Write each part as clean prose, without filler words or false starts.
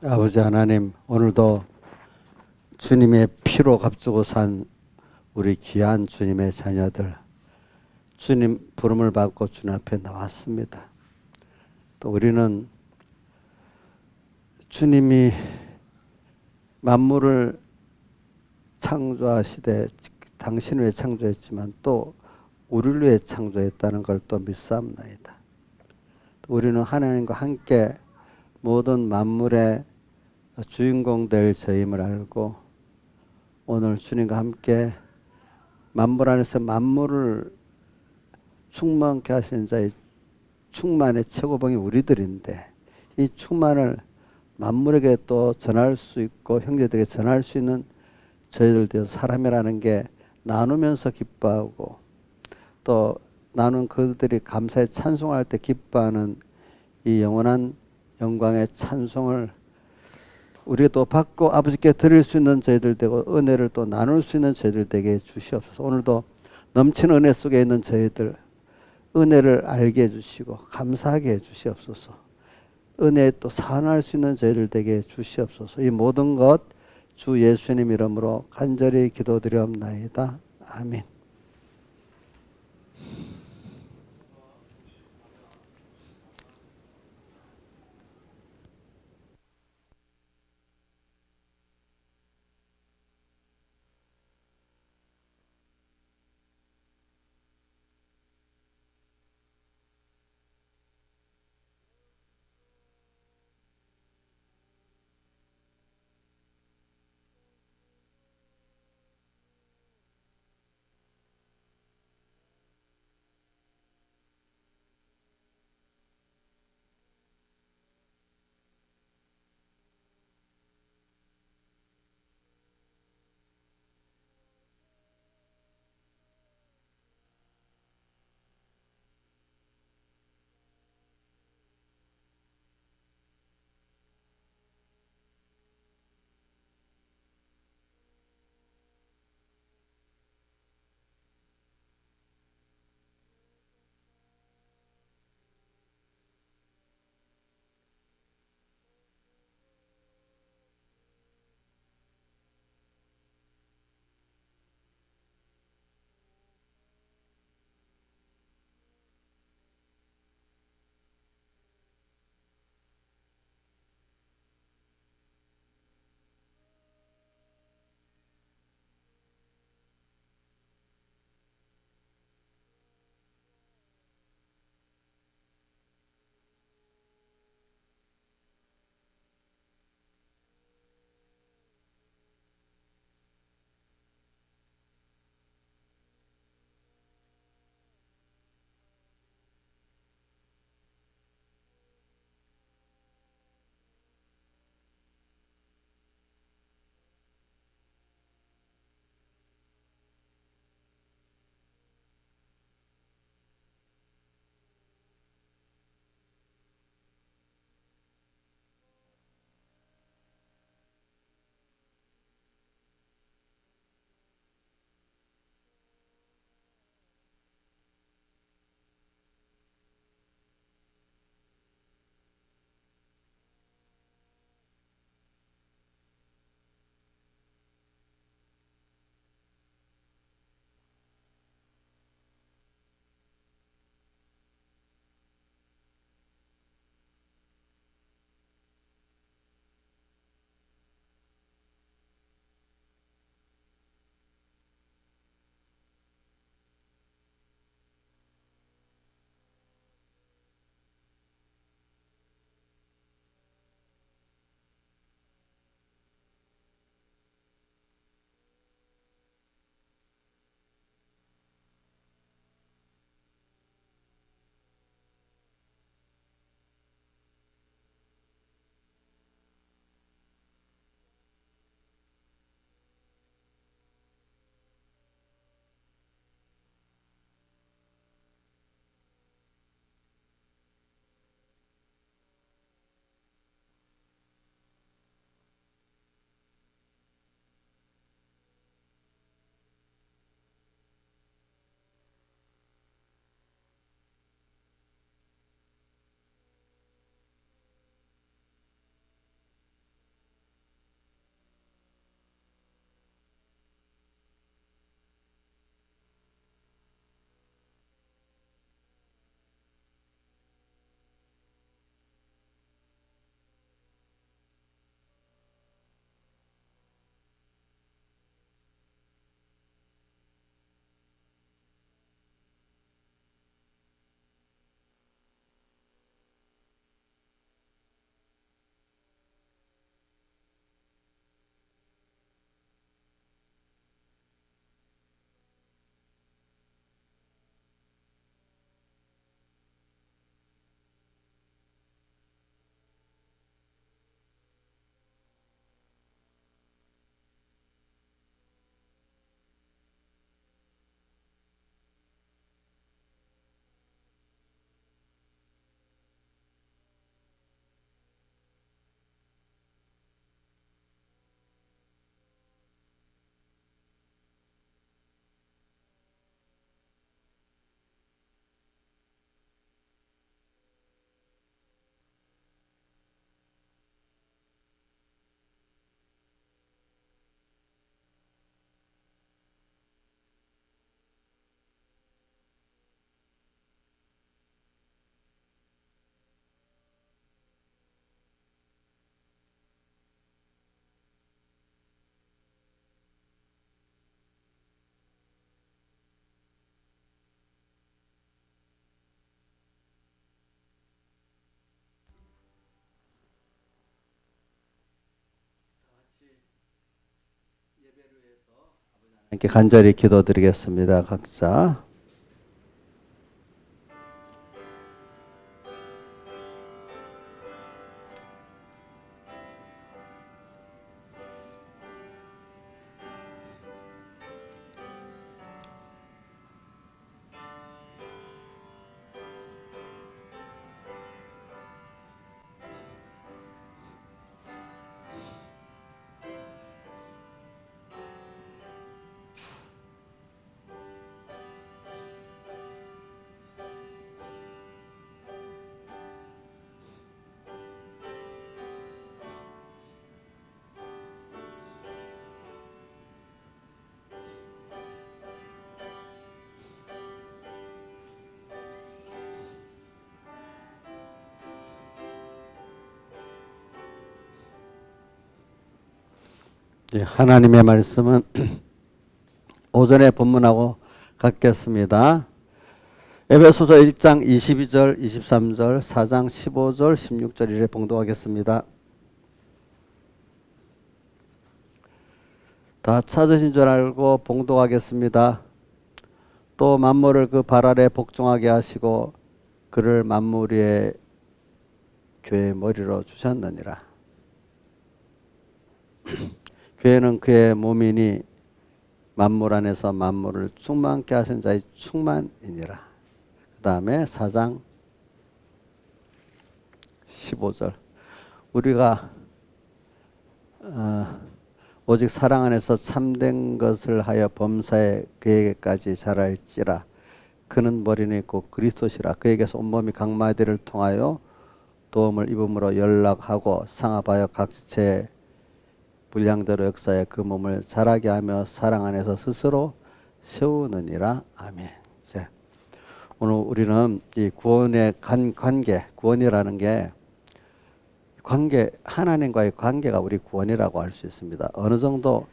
아버지 하나님, 오늘도 주님의 피로 값주고 산 우리 귀한 주님의 자녀들, 주님 부름을 받고 주님 앞에 나왔습니다. 또 우리는 주님이 만물을 창조하시되 당신을 위해 창조했지만 또 우리를 위해 창조했다는 걸 또 믿사옵나이다. 우리는 하나님과 함께 모든 만물의 주인공 될 저임을 알고 오늘 주님과 함께 만물 안에서 만물을 충만케 하시는 자의 충만의 최고봉이 우리들인데 이 충만을 만물에게 또 전할 수 있고 형제들에게 전할 수 있는 저희들 되어서 사람이라는 게 나누면서 기뻐하고 또 나눈 그들이 감사에 찬송할 때 기뻐하는 이 영원한 영광의 찬송을 우리가 또 받고 아버지께 드릴 수 있는 저희들 되고 은혜를 또 나눌 수 있는 저희들 되게 주시옵소서. 오늘도 넘치는 은혜 속에 있는 저희들 은혜를 알게 해주시고 감사하게 해주시옵소서. 은혜에 또 사안할 수 있는 저희들 되게 주시옵소서. 이 모든 것 주 예수님 이름으로 간절히 기도드리옵나이다. 아멘. 이렇게 간절히 기도드리겠습니다. 각자. 하나님의 말씀은 오전에 본문하고 같겠습니다. 에베소서 1장 22절, 23절, 4장 15절, 16절 이래 봉독하겠습니다. 다 찾으신 줄 알고 봉독하겠습니다. 또 만물을 그 발 아래 복종하게 하시고 그를 만물 위에 교회의 머리로 주셨느니라. 교회는 그의 몸이니 만물 안에서 만물을 충만케 하신 자의 충만이니라. 그 다음에 4장 15절 우리가 오직 사랑 안에서 참된 것을 하여 범사에 그에게까지 자랄지라. 그는 머리는 곧 그리스도시라. 그에게서 온몸이 각 마디를 통하여 도움을 입음으로 연락하고 상합하여 각지체 분량대로 역사에 그 몸을 자라게 하며 사랑 안에서 스스로 세우느니라. 아멘. 자, 오늘 우리는 이 구원의 관계, 구원이라는 게 관계, 하나님과의 관계가 우리 구원이라고 할 수 있습니다. 어느 정도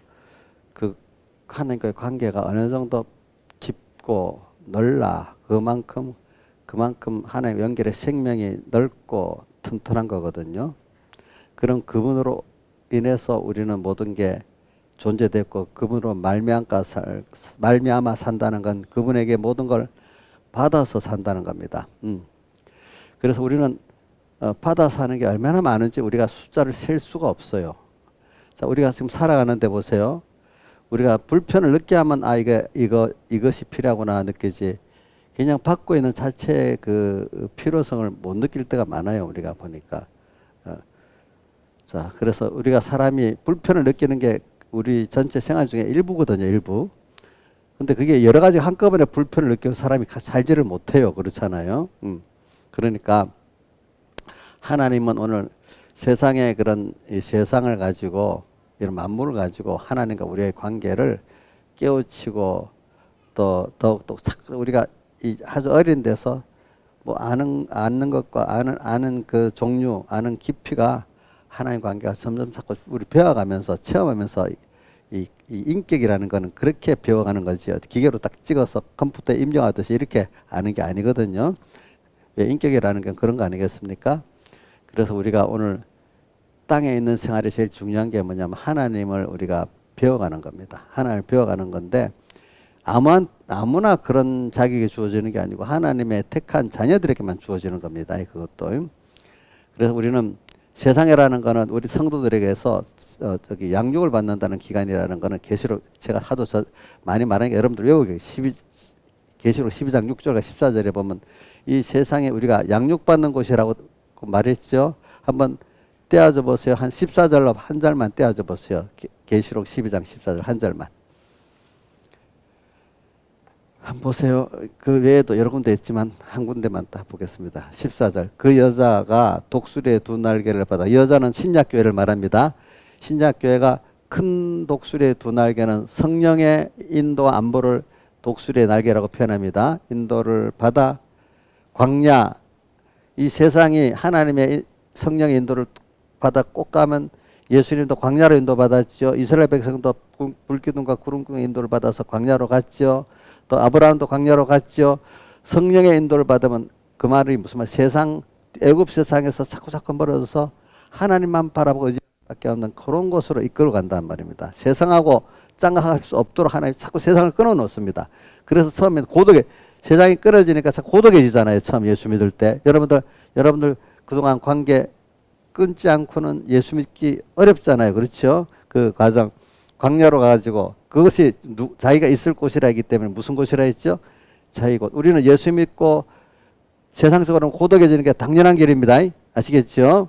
그 하나님과의 관계가 어느 정도 깊고 넓라, 그만큼 하나님 연결의 생명이 넓고 튼튼한 거거든요. 그런 그분으로 인해서 우리는 모든 게 존재됐고 그분으로 말미암아 산다는 건 그분에게 모든 걸 받아서 산다는 겁니다. 그래서 우리는 받아 사는 게 얼마나 많은지 우리가 숫자를 셀 수가 없어요. 자, 우리가 지금 살아가는데 보세요. 우리가 불편을 느껴야만 이것이 필요하구나 느끼지. 그냥 받고 있는 자체의 그 필요성을 못 느낄 때가 많아요. 우리가 보니까. 자, 그래서 우리가 사람이 불편을 느끼는 게 우리 전체 생활 중에 일부거든요, 일부. 근데 그게 여러 가지 한꺼번에 불편을 느끼는 사람이 살지를 못해요. 그렇잖아요. 그러니까 하나님은 오늘 세상의 그런 이 세상을 가지고 이런 만물을 가지고 하나님과 우리의 관계를 깨우치고 또 더욱더 우리가 이 아주 어린 데서 뭐 아는 것과 아는 그 종류, 아는 깊이가 하나님 관계가 점점 자꾸 우리 배워가면서 체험하면서 이 인격이라는 거는 그렇게 배워가는 거지 기계로 딱 찍어서 컴퓨터에 입력하듯이 이렇게 아는 게 아니거든요. 왜 인격이라는 건 그런 거 아니겠습니까? 그래서 우리가 오늘 땅에 있는 생활이 제일 중요한 게 뭐냐면 하나님을 우리가 배워가는 겁니다. 하나님을 배워가는 건데 아무나 그런 자격이 주어지는 게 아니고 하나님의 택한 자녀들에게만 주어지는 겁니다. 그것도. 그래서 우리는 세상이라는 거는 우리 성도들에게서 양육을 받는다는 기간이라는 거는 계시록 제가 하도 많이 말하니까 여러분들 외우기 계시록 12장 6절과 14절에 보면 이 세상에 우리가 양육받는 곳이라고 말했죠. 한번 떼어줘 보세요. 한 14절로 한 절만 떼어줘 보세요. 계시록 12장 14절 한 절만. 한번 보세요. 그 외에도 여러 군데 있지만 한 군데만 딱 보겠습니다. 14절. 그 여자가 독수리의 두 날개를 받아. 여자는 신약교회를 말합니다. 신약교회가 큰 독수리의 두 날개는 성령의 인도 안보를 독수리의 날개라고 표현합니다. 인도를 받아 광야, 이 세상이 하나님의 성령의 인도를 받아 꼭 가면 예수님도 광야로 인도받았죠. 이스라엘 백성도 불기둥과 구름의 인도를 받아서 광야로 갔죠. 또 아브라함도 광야로 갔죠. 성령의 인도를 받으면 그 말이 무슨 말? 애굽 세상에서 자꾸 멀어져서 하나님만 바라보고 의지밖에 없는 그런 곳으로 이끌어 간단 말입니다. 세상하고 장악할 수 없도록 하나님 자꾸 세상을 끊어 놓습니다. 그래서 처음에 세상이 끊어지니까 자꾸 고독해지잖아요. 처음 예수 믿을 때. 여러분들 그동안 관계 끊지 않고는 예수 믿기 어렵잖아요. 그렇죠? 그 과정. 광야로 가가지고 그것이 자기가 있을 곳이라 했기 때문에 무슨 곳이라 했죠? 자기 곳. 우리는 예수 믿고 세상적으로는 고독해지는 게 당연한 길입니다. 아시겠죠?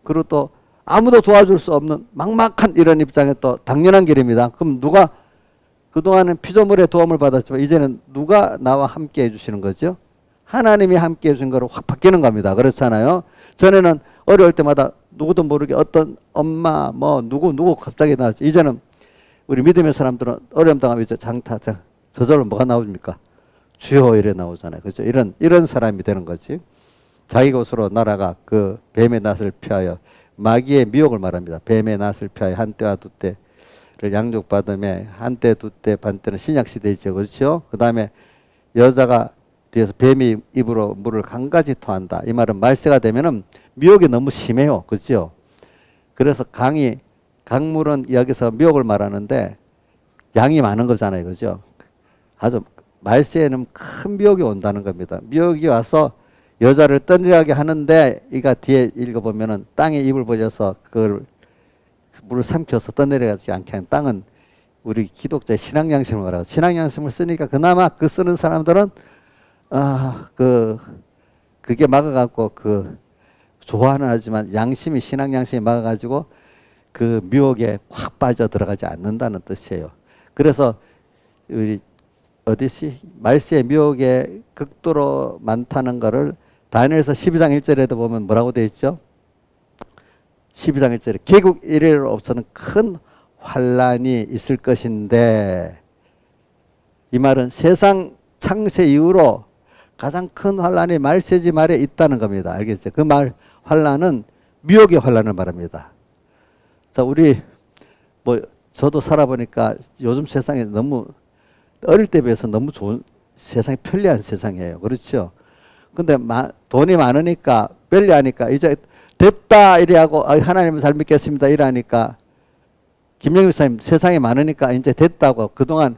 그리고 또 아무도 도와줄 수 없는 막막한 이런 입장에 또 당연한 길입니다. 그럼 누가 그동안은 피조물의 도움을 받았지만 이제는 누가 나와 함께 해주시는 거죠? 하나님이 함께 해주신 거로 확 바뀌는 겁니다. 그렇잖아요. 전에는 어려울 때마다 누구도 모르게 어떤 엄마 누구 갑자기 나왔죠. 이제는 우리 믿음의 사람들은 어려움 당하면 이제 저절로 뭐가 나옵니까? 주여 이래 나오잖아요. 그렇죠? 이런 사람이 되는 거지. 자기 곳으로 날아가 그 뱀의 낫을 피하여 마귀의 미혹을 말합니다. 뱀의 낫을 피하여 한 때와 두 때를 양육받으며 한 때, 두 때, 반 때는 신약시대이죠. 그렇죠? 그 다음에 여자가 뒤에서 뱀이 입으로 물을 강가지 토한다. 이 말은 말세가 되면은 미혹이 너무 심해요. 그렇죠? 그래서 강물은 여기서 미혹을 말하는데 양이 많은 거잖아요. 그죠? 아주 말세에는 큰 미혹이 온다는 겁니다. 미혹이 와서 여자를 떠내려게 하는데 이가 뒤에 읽어보면은 땅에 입을 벌려서 그걸 물을 삼켜서 떠내려가지 않게 하는 땅은 우리 기독자의 신앙양심을 말하고 신앙양심을 쓰니까 그나마 그 쓰는 사람들은 그게 막아갖고 좋아는 하지만 양심이 신앙양심이 막아가지고 그 미혹에 확 빠져 들어가지 않는다는 뜻이에요. 그래서 우리 말세의 미혹에 극도로 많다는 것을 다니엘서 12장 1절에도 보면 뭐라고 되어 있죠? 12장 1절에 개국 이래로서는 큰 환란이 있을 것인데 이 말은 세상 창세 이후로 가장 큰 환란이 말세지 말에 있다는 겁니다. 알겠죠? 그 환란은 미혹의 환란을 말합니다. 자, 우리 저도 살아보니까 요즘 세상에 너무 어릴 때 비해서 너무 좋은 세상이 편리한 세상이에요. 그렇죠? 근데 돈이 많으니까 편리하니까 이제 됐다 이래하고 하나님을 잘 믿겠습니다 이러니까 김영일 목사님 세상이 많으니까 이제 됐다고 그동안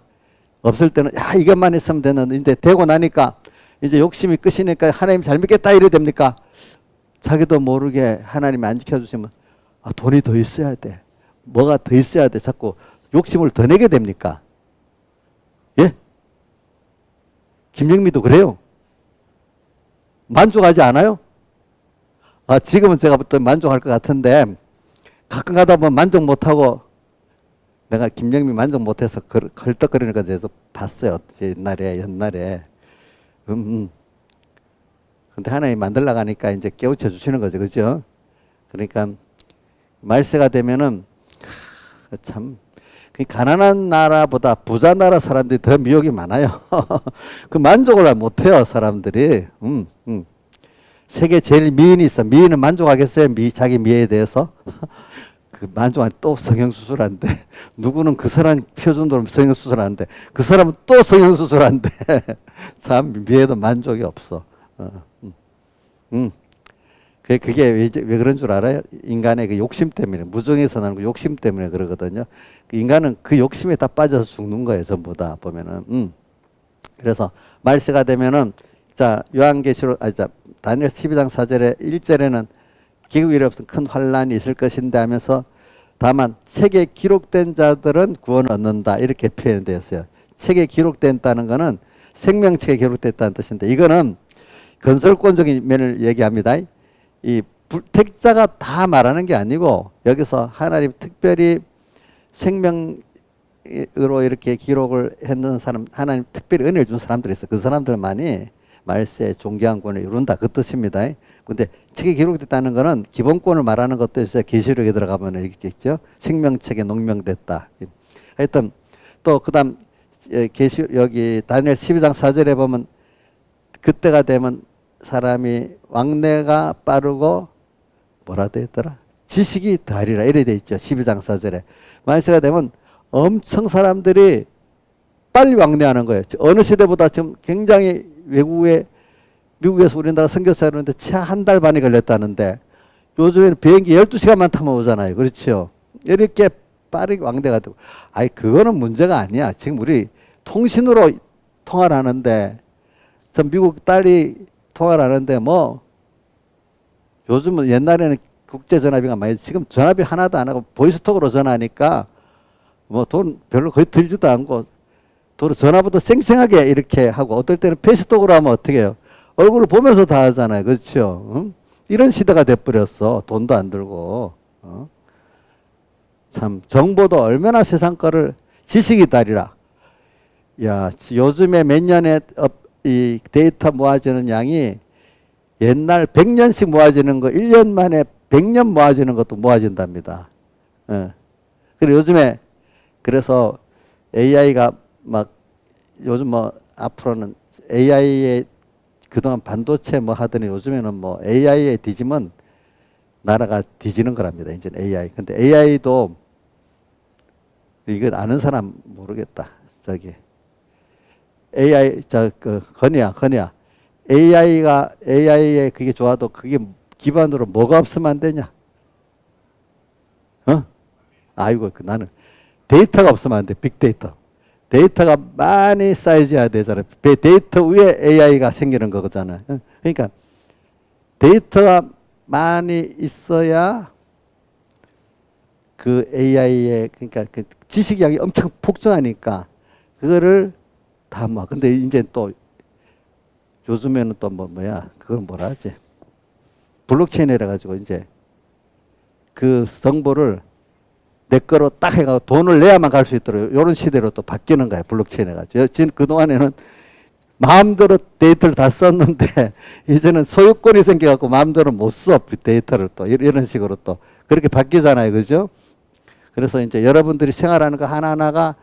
없을 때는 이것만 있으면 되는데 이제 되고 나니까 이제 욕심이 끝이니까 하나님 잘 믿겠다 이래 됩니까? 자기도 모르게 하나님이 안 지켜주시면 돈이 더 있어야 돼. 뭐가 더 있어야 돼. 자꾸 욕심을 더 내게 됩니까? 예? 김영미도 그래요. 만족하지 않아요? 지금은 제가 또 만족할 것 같은데 가끔 가다 보면 만족 못하고 내가 김영미 만족 못해서 헐떡거리는 거 계속 봤어요. 옛날에. 근데 하나님 만들러 가니까 이제 깨우쳐 주시는 거죠. 그죠? 그러니까 말세가 되면은 참 가난한 나라보다 부자 나라 사람들이 더 미혹이 많아요. 그 만족을 못해요, 사람들이. 세계 제일 미인이 있어. 미인은 만족하겠어요? 자기 미에 대해서? 그 만족한 또 성형수술한대. 누구는 그 사람 표준으로 성형수술하는데 그 사람은 또 성형수술한대. 참 미에도 만족이 없어. 그게 왜 그런 줄 알아요? 인간의 그 욕심 때문에, 무정에서 나는 그 욕심 때문에 그러거든요. 인간은 그 욕심에 다 빠져서 죽는 거예요, 전부 다 보면은. 그래서 말세가 되면은, 자, 요한계시록, 다니엘 12장 4절에 1절에는 기국 이래 없던 큰 환란이 있을 것인데 하면서 다만 책에 기록된 자들은 구원을 얻는다. 이렇게 표현되었어요. 책에 기록된다는 거는 생명책에 기록됐다는 뜻인데 이거는 건설권적인 면을 얘기합니다. 이 택자가 다 말하는 게 아니고 여기서 하나님 특별히 생명으로 이렇게 기록을 했는 사람, 하나님 특별히 은혜를 준 사람들이 있어요. 그 사람들만이 말세 존귀한권을 이룬다. 그 뜻입니다. 근데 책에 기록됐다는 거는 기본권을 말하는 것도 있어요. 계시록에 들어가면 이렇게 있죠. 생명책에 농명됐다. 하여튼 또 그다음 여기 다니엘 12장 4절에 보면 그때가 되면 사람이 왕래가 빠르고 뭐라 되어 있더라? 지식이 다리라 이래 돼 있죠. 12장 4절에. 말세가 되면 엄청 사람들이 빨리 왕래하는 거예요. 어느 시대보다 지금 굉장히 미국에서 우리나라 선교사를 하는데 차 한 달 반이 걸렸다는데 요즘에는 비행기 12시간만 타면 오잖아요. 그렇죠? 이렇게 빠르게 왕래가 되고. 아니, 그거는 문제가 아니야. 지금 우리 통신으로 통화를 하는데, 저 미국 딸이 통화를 하는데, 뭐, 요즘은 옛날에는 국제전화비가 많이, 지금 전화비 하나도 안 하고 보이스톡으로 전화하니까, 뭐 돈 별로 거의 들지도 않고, 돈 전화부터 쌩쌩하게 이렇게 하고, 어떨 때는 페이스톡으로 하면 어떻게 해요? 얼굴을 보면서 다 하잖아요. 그렇죠? 응? 이런 시대가 돼버렸어. 돈도 안 들고. 참 정보도 얼마나 세상 거를 지식이 달이라. 야, 요즘에 몇 년에 이 데이터 모아지는 양이 옛날 100년씩 모아지는 거 1년 만에 100년 모아지는 것도 모아진답니다. 예. 그리고 요즘에 그래서 AI가 막 요즘 뭐 앞으로는 AI에 그동안 반도체 뭐 하더니 요즘에는 뭐 AI에 뒤지면 나라가 뒤지는 거랍니다. 이제 AI. 근데 AI도 이거 아는 사람 모르겠다. 저기 AI 그 건이야. AI에 그게 좋아도 그게 기반으로 뭐가 없으면 안 되냐? 어? 아이고 나는 데이터가 없으면 안 돼. 빅데이터. 데이터가 많이 쌓여야 되잖아요. 데이터 위에 AI가 생기는 거잖아요. 그러니까 데이터가 많이 있어야 그 AI의 그러니까 그 지식량이 엄청 폭증하니까 그거를 다 뭐. 근데 이제 또 요즘에는 또 뭐야 그걸 뭐라 하지? 블록체인이라 가지고 이제 그 정보를 내 거로 딱 해가지고 돈을 내야만 갈 수 있도록 이런 시대로 또 바뀌는 거야. 블록체인 해가지고. 지금 그동안에는 마음대로 데이터를 다 썼는데 이제는 소유권이 생겨갖고 마음대로 못 써. 데이터를 또 이런 식으로 또 그렇게 바뀌잖아요. 그죠? 그래서 이제 여러분들이 생활하는 거 하나하나가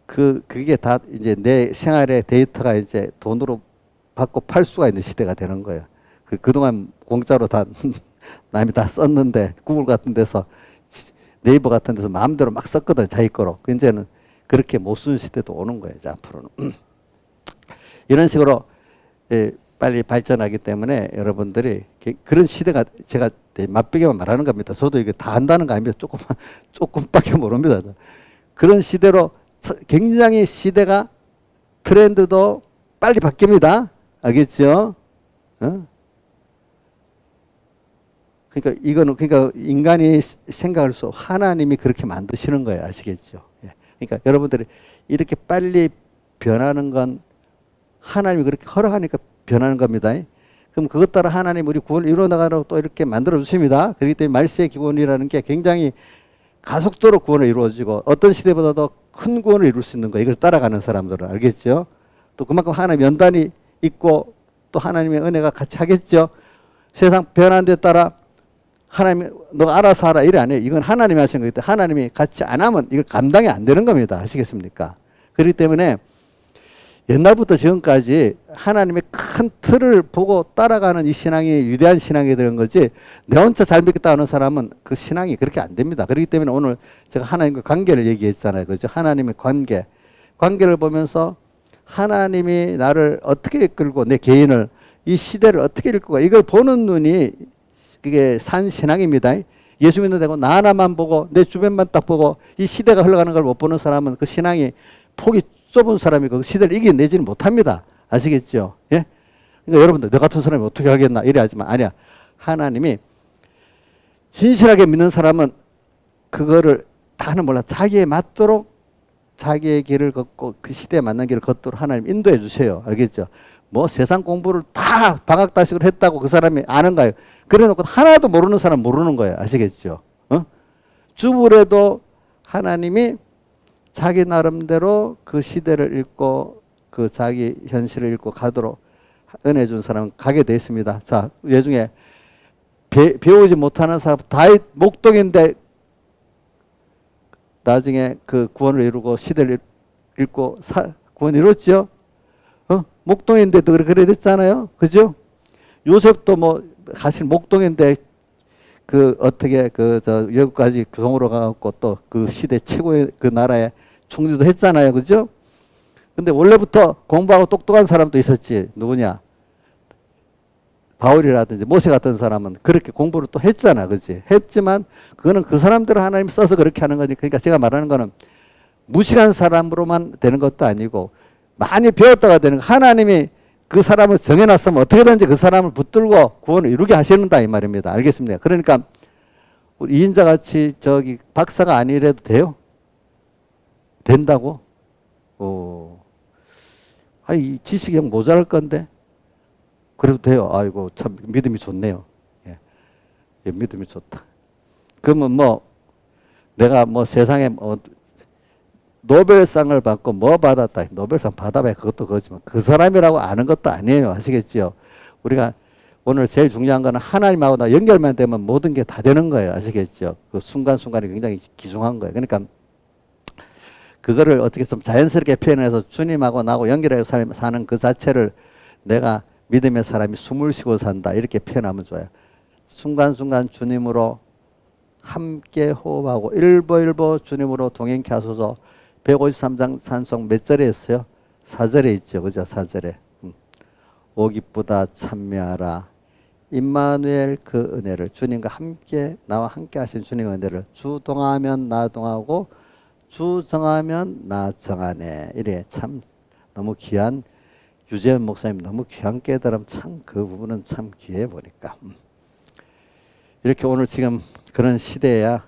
그게 다 이제 내 생활의 데이터가 이제 돈으로 받고 팔 수가 있는 시대가 되는 거예요. 그동안 공짜로 다 남이 다 썼는데 구글 같은 데서 네이버 같은 데서 마음대로 막 썼거든. 자기 거로. 이제는 그렇게 못 쓰는 시대도 오는 거예요. 이제 앞으로는. 이런 식으로 빨리 발전하기 때문에 여러분들이 그런 시대가 제가 맛보기만 말하는 겁니다. 저도 이게 다 안다는 거 아닙니다. 조금밖에 모릅니다. 그런 시대로 굉장히 시대가 트렌드도 빨리 바뀝니다. 알겠죠? 어? 그러니까 이거는 그러니까 인간이 생각할 수 하나님이 그렇게 만드시는 거예요. 아시겠죠? 예. 그러니까 여러분들이 이렇게 빨리 변하는 건 하나님이 그렇게 허락하니까 변하는 겁니다. 그럼 그것 따라 하나님 우리 구원을 이루어 나가라고 또 이렇게 만들어 주십니다. 그렇기 때문에 말세의 기원이라는 게 굉장히 가속도로 구원을 이루어지고 어떤 시대보다도 큰 구원을 이룰 수 있는 거예요. 이걸 따라가는 사람들은 알겠죠? 또 그만큼 하나님 연단이 있고 또 하나님의 은혜가 같이 하겠죠. 세상 변하는 데 따라 하나님이 너 알아서 하라 이래 안 해요. 이건 하나님이 하신 거기 때문에 하나님이 같이 안 하면 이거 감당이 안 되는 겁니다. 아시겠습니까? 그렇기 때문에 옛날부터 지금까지 하나님의 큰 틀을 보고 따라가는 이 신앙이 위대한 신앙이 되는 거지 내 혼자 잘 믿겠다 하는 사람은 그 신앙이 그렇게 안 됩니다. 그렇기 때문에 오늘 제가 하나님과 관계를 얘기했잖아요. 그죠? 하나님의 관계를 보면서 하나님이 나를 어떻게 이끌고 내 개인을 이 시대를 어떻게 이끌고 이걸 보는 눈이 그게 산 신앙입니다. 예수 믿는 데고 나 하나만 보고 내 주변만 딱 보고 이 시대가 흘러가는 걸 못 보는 사람은 그 신앙이 폭이 좁은 사람이 그 시대를 이겨내지는 못합니다. 아시겠죠? 예? 그러니까 여러분들 너 같은 사람이 어떻게 하겠나 이래 하지만 아니야. 하나님이 진실하게 믿는 사람은 그거를 다는 몰라. 자기에 맞도록 자기의 길을 걷고 그 시대에 맞는 길을 걷도록 하나님 인도해 주세요. 알겠죠? 뭐 세상 공부를 다 방학다식으로 했다고 그 사람이 아는가요? 그래놓고 하나도 모르는 사람 모르는 거예요. 아시겠죠? 주부래도 하나님이 자기 나름대로 그 시대를 읽고 그 자기 현실을 읽고 가도록 은혜 준 사람은 가게 돼 있습니다. 자, 이 중에 배우지 못하는 사람 다윗 목동인데 나중에 그 구원을 이루고 시대를 읽고 구원 이뤘죠. 목동인데도 그래 됐잖아요. 그죠? 요셉도 뭐 사실 목동인데 그 어떻게 저 외국까지 교동으로 가갖고 또 그 시대 최고의 그 나라의 총리도 했잖아요. 그죠? 근데 원래부터 공부하고 똑똑한 사람도 있었지. 누구냐? 바울이라든지 모세 같은 사람은 그렇게 공부를 또 했잖아. 그지? 했지만 그거는 그 사람들을 하나님 써서 그렇게 하는 거니까. 그러니까 제가 말하는 거는 무식한 사람으로만 되는 것도 아니고 많이 배웠다가 되는 거. 하나님이 그 사람을 정해놨으면 어떻게든지 그 사람을 붙들고 구원을 이루게 하시는다 이 말입니다. 알겠습니까? 그러니까 우리 이인자 같이 저기 박사가 아니래도 돼요? 된다고? 이 지식이 형 모자랄 건데 그래도 돼요. 아이고 참 믿음이 좋네요. 예. 예, 믿음이 좋다. 그러면 뭐 내가 뭐 세상에 노벨상을 받고 뭐 받았다. 노벨상 받아봐야 그것도 그렇지만 그 사람이라고 아는 것도 아니에요. 아시겠죠? 우리가 오늘 제일 중요한 거는 하나님하고 나 연결만 되면 모든 게 다 되는 거예요. 아시겠죠? 그 순간순간이 굉장히 귀중한 거예요. 그러니까 그거를 어떻게 좀 자연스럽게 표현해서 주님하고 나하고 연결해서 사는 그 자체를 내가 믿음의 사람이 숨을 쉬고 산다. 이렇게 표현하면 좋아요. 순간순간 주님으로 함께 호흡하고 일보일보 주님으로 동행케 하소서. 153장 찬송 몇 절에 있어요? 4절에 있죠. 그죠? 4절에. 오 기쁘다 참여하라. 임마누엘 그 은혜를 주님과 함께 나와 함께 하신 주님의 은혜를 주 동하면 나 동하고 주 정하면 나 정하네. 이래 참 너무 귀한 유재현 목사님 너무 귀한 깨달음 참 그 부분은 참 귀해 보니까 이렇게 오늘 지금 그런 시대야.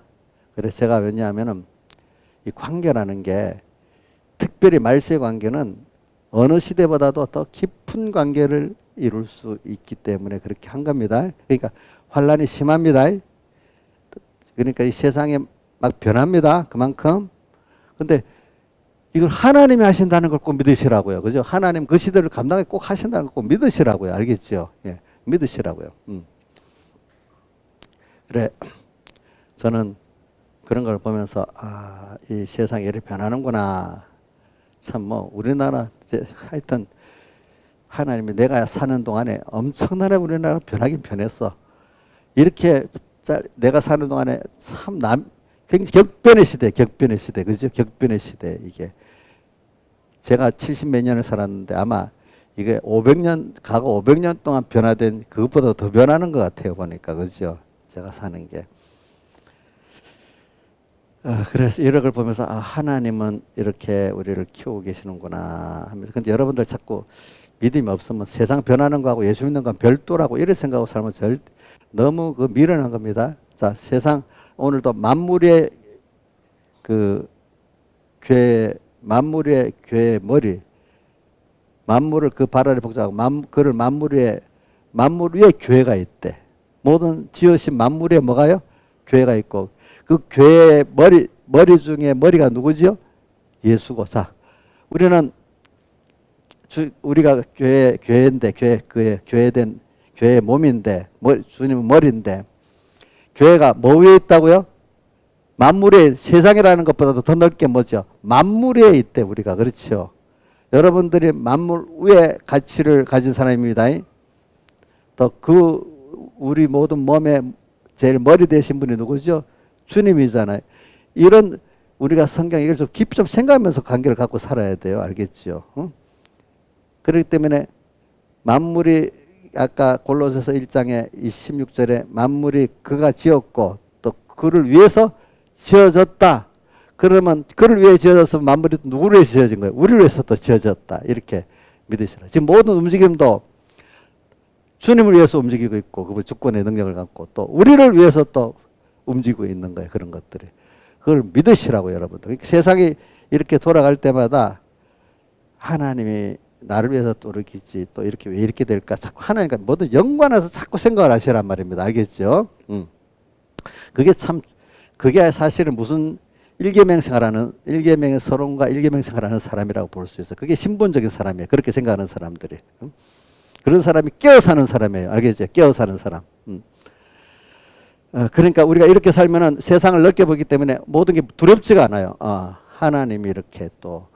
그래서 제가 왜냐하면은 이 관계라는 게 특별히 말세 관계는 어느 시대보다도 더 깊은 관계를 이룰 수 있기 때문에 그렇게 한 겁니다. 그러니까 환란이 심합니다. 그러니까 이 세상에 막 변합니다. 그만큼. 근데 이걸 하나님이 하신다는 걸 꼭 믿으시라고요. 그죠? 하나님 그 시대를 감당해 꼭 하신다는 걸 꼭 믿으시라고요. 알겠죠? 예. 믿으시라고요. 그래. 저는 그런 걸 보면서 이 세상이 이렇게 변하는구나. 참 뭐 우리나라 하여튼 하나님이 내가 사는 동안에 엄청나게 우리나라 변하긴 변했어. 이렇게 내가 사는 동안에 참 굉장히 격변의 시대, 그죠? 격변의 시대 이게. 제가 70 몇 년을 살았는데 아마 이게 500년, 과거 500년 동안 변화된 그것보다 더 변하는 것 같아요. 보니까. 그죠? 제가 사는 게. 그래서 이런 걸 보면서 하나님은 이렇게 우리를 키우고 계시는구나 하면서. 근데 여러분들 자꾸 믿음이 없으면 세상 변하는 거하고 예수 믿는 건 별도라고 이렇게 생각하고 살면 너무 그 미련한 겁니다. 자, 세상 오늘도 만물의 그 교회, 만물의 교회 머리, 만물을 그 발 아래 복잡하고 그를 만물 위에 교회가 있대. 모든 지으신 만물에 뭐가요? 교회가 있고 그 교회의 머리 중에 머리가 누구지요? 예수고. 자, 우리가 교회인데 교회된 교회의 몸인데 주님은 머리인데 교회가 뭐 위에 있다고요? 만물에 세상이라는 것보다도 더 넓게 뭐죠? 만물 위에 있대 우리가. 그렇죠? 여러분들이 만물 위에 가치를 가진 사람입니다. 또 우리 모든 몸에 제일 머리 되신 분이 누구죠? 주님이잖아요. 이런 우리가 성경 이걸 좀 깊이 좀 생각하면서 관계를 갖고 살아야 돼요. 알겠죠? 응? 그렇기 때문에 만물이 아까 골로새서 1장에 16절에 만물이 그가 지었고 또 그를 위해서 지어졌다. 그러면 그를 위해 지어졌으면 만물이 누구를 위해서 지어진 거예요? 우리를 위해서 또 지어졌다. 이렇게 믿으시라. 지금 모든 움직임도 주님을 위해서 움직이고 있고 그분 주권의 능력을 갖고 또 우리를 위해서 또 움직이고 있는 거예요. 그런 것들이. 그걸 믿으시라고 여러분들. 세상이 이렇게 돌아갈 때마다 하나님이 나를 위해서 또 이렇게 있지 또 이렇게 왜 이렇게 될까 자꾸 하나님과 모든 연관해서 자꾸 생각을 하시란 말입니다. 알겠죠? 그게 사실은 무슨 일계명 서론과 일계명 생활하는 사람이라고 볼 수 있어요. 그게 신본적인 사람이에요. 그렇게 생각하는 사람들이. 그런 사람이 깨어 사는 사람이에요. 알겠죠? 깨어 사는 사람. 그러니까 우리가 이렇게 살면은 세상을 넓게 보기 때문에 모든 게 두렵지가 않아요. 하나님이 이렇게 또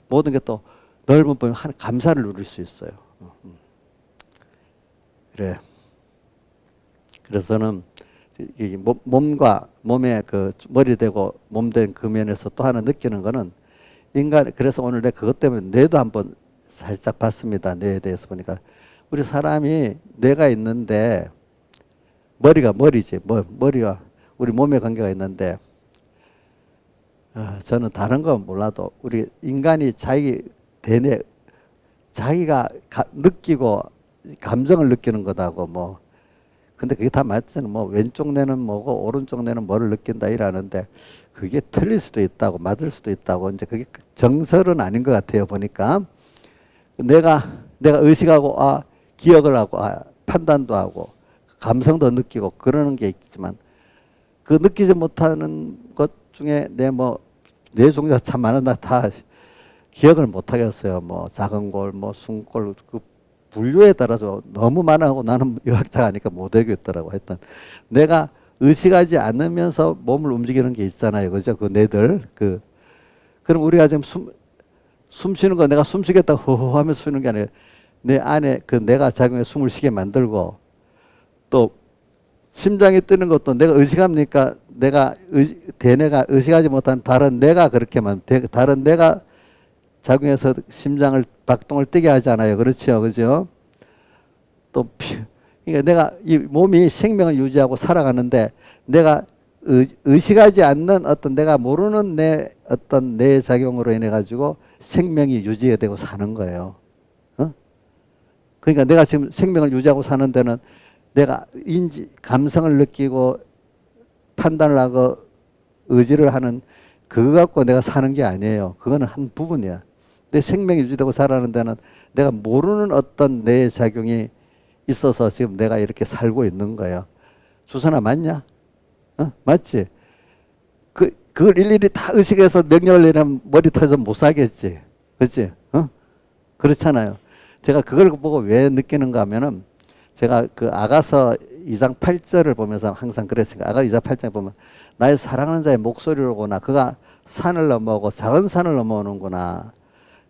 모든 게 또 넓은 보면 감사를 누릴 수 있어요. 그래. 그래서 저는 몸과 몸에 그 머리 되고 몸 된 그 면에서 또 하나 느끼는 거는 그래서 오늘 내가 그것 때문에 뇌도 한번 살짝 봤습니다. 뇌에 대해서 보니까 우리 사람이 뇌가 있는데 머리가 머리지. 머리가 우리 몸에 관계가 있는데 저는 다른 건 몰라도 우리 인간이 자기 대뇌 자기가 느끼고 감정을 느끼는 거다고 뭐 근데 그게 다 맞잖아요. 뭐 왼쪽 뇌는 뭐고 오른쪽 뇌는 뭐를 느낀다 이러는데 그게 틀릴 수도 있다고 맞을 수도 있다고 이제 그게 정설은 아닌 것 같아요. 보니까 내가 의식하고 기억을 하고 판단도 하고 감성도 느끼고 그러는 게 있지만 그 느끼지 못하는 것 중에 뇌 종류가 참 많은데 다 기억을 못 하겠어요. 뭐 작은 골, 뭐 숨골 그 분류에 따라서 너무 많아하고 나는 의학자가 아니까 못 하겠더라고. 하여튼 내가 의식하지 않으면서 몸을 움직이는 게 있잖아요. 그죠? 그 뇌들 그럼 우리가 지금 숨 쉬는 거 내가 숨 쉬겠다 호호 하면서 쉬는 게 아니라 내 안에 그 내가 작용해 숨을 쉬게 만들고 또 심장이 뛰는 것도 내가 의식합니까? 대뇌가 의식하지 못한 다른 내가 다른 내가 작용해서 심장을 박동을 뛰게 하잖아요. 그렇죠. 그죠? 또 그러니까 내가 이 몸이 생명을 유지하고 살아가는데 내가 의식하지 않는 어떤 내가 모르는 내 작용으로 인해 가지고 생명이 유지가 되고 사는 거예요. 그러니까 내가 지금 생명을 유지하고 사는 데는 내가 감성을 느끼고 판단을 하고 의지를 하는 그거 갖고 내가 사는 게 아니에요. 그거는 한 부분이야. 내 생명이 유지되고 살아가는 데는 내가 모르는 어떤 내 작용이 있어서 지금 내가 이렇게 살고 있는 거예요. 주선아 맞냐? 맞지? 그걸 일일이 다 의식해서 명령을 내리면 머리 터져서 못 살겠지. 그렇지? 그렇잖아요. 제가 그걸 보고 왜 느끼는가 하면은 제가 그 아가서 2장 8절을 보면서 항상 그랬으니까 아가서 2장 8절에 보면 나의 사랑하는 자의 목소리로구나. 그가 산을 넘어오고 작은 산을 넘어오는구나.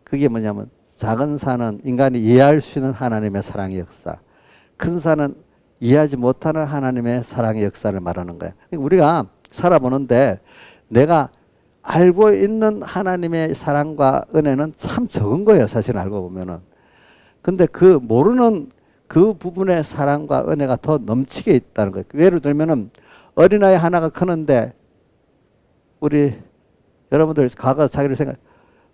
그게 뭐냐면 작은 산은 인간이 이해할 수 있는 하나님의 사랑의 역사. 큰 산은 이해하지 못하는 하나님의 사랑의 역사를 말하는 거예요. 우리가 살아보는데 내가 알고 있는 하나님의 사랑과 은혜는 참 적은 거예요. 사실 알고 보면은. 근데 그 모르는 그 부분의 사랑과 은혜가 더 넘치게 있다는 거예요. 예를 들면은 어린아이 하나가 크는데 우리 여러분들 과거 자기를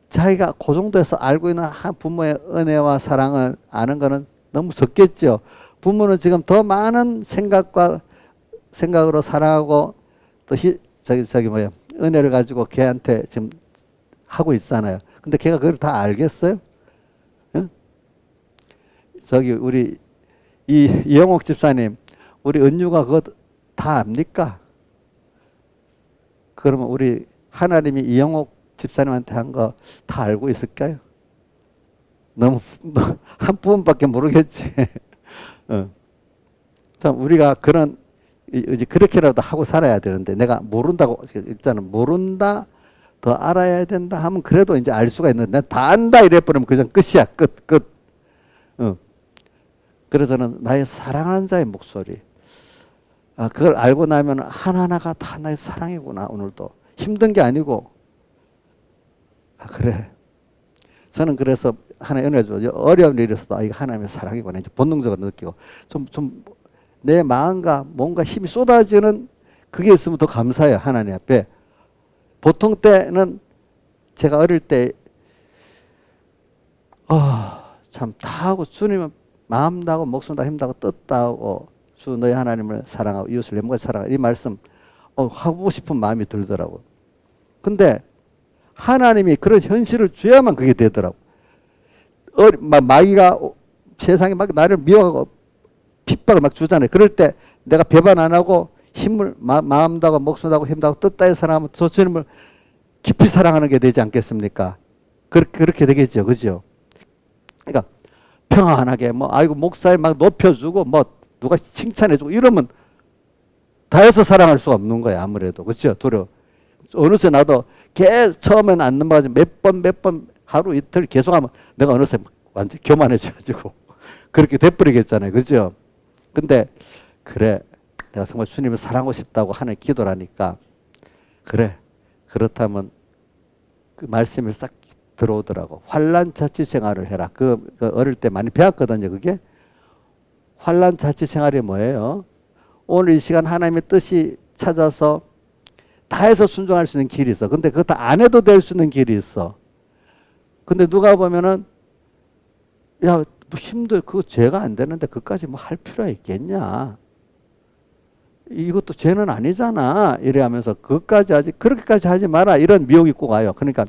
자기가 그 정도에서 알고 있는 한 부모의 은혜와 사랑을 아는 거는 너무 적겠죠. 부모는 지금 더 많은 생각으로 사랑하고 또 은혜를 가지고 걔한테 지금 하고 있잖아요. 근데 걔가 그걸 다 알겠어요? 응? 우리 이영옥 집사님, 우리 은유가 그거 다 압니까? 그러면 우리 하나님이 이영옥 집사님한테 한 거 다 알고 있을까요? 너무 한 부분밖에 모르겠지. 참 우리가 이제 그렇게라도 하고 살아야 되는데 내가 모른다고 일단은 모른다 더 알아야 된다 하면 그래도 이제 알 수가 있는데 내가 다 안다 이래 버리면 그냥 끝이야. 끝. 그래서는 나의 사랑하는 자의 목소리. 그걸 알고 나면 하나하나가 다 나의 사랑이구나. 오늘도 힘든 게 아니고 그래. 저는 그래서 하나의 은혜를 줘. 어려운 일이 있어도 이거 하나님의 사랑이구나. 이제 본능적으로 느끼고 좀 내 마음과 뭔가 힘이 쏟아지는 그게 있으면 더 감사해요. 하나님 앞에. 보통 때는 제가 어릴 때 참 다 하고 주님은 마음 다하고 목숨 다 힘 다하고 뜻 다하고 주 너희 하나님을 사랑하고 이웃을 내 몸같이 사랑하고 이 말씀 하고 싶은 마음이 들더라고요. 근데 하나님이 그런 현실을 줘야만 그게 되더라고. 마귀가 세상에 막 나를 미워하고 핍박을 막 주잖아요. 그럴 때 내가 배반 안 하고 힘을 마음 다하고 목숨 다하고 힘 다하고 뜻 다해 사랑하면 저 주님을 깊이 사랑하는 게 되지 않겠습니까? 그렇게 되겠죠. 그죠? 그러니까 평안하게 아이고 목사님 막 높여주고 누가 칭찬해주고 이러면 다해서 사랑할 수가 없는 거야. 아무래도. 그렇죠? 어느새 나도 처음에는 안 넘어가지 몇 번 하루 이틀 계속하면 내가 어느새 완전 교만해져가지고 그렇게 돼버리겠잖아요. 그죠? 근데 그래 내가 정말 주님을 사랑하고 싶다고 하는 기도를 하니까 그래 그렇다면 그 말씀이 싹 들어오더라고. 환난 자치 생활을 해라. 그 어릴 때 많이 배웠거든요. 그게 환난 자치 생활이 뭐예요? 오늘 이 시간 하나님의 뜻이 찾아서 다 해서 순종할 수 있는 길이 있어. 근데 그거 다 안 해도 될 수 있는 길이 있어. 근데 누가 보면은 야, 뭐 힘들 그거 죄가 안 되는데 그까지 뭐 할 필요가 있겠냐? 이것도 죄는 아니잖아. 이래 하면서 그것까지 하지 그렇게까지 하지 마라. 이런 미혹이 꼭 와요. 그러니까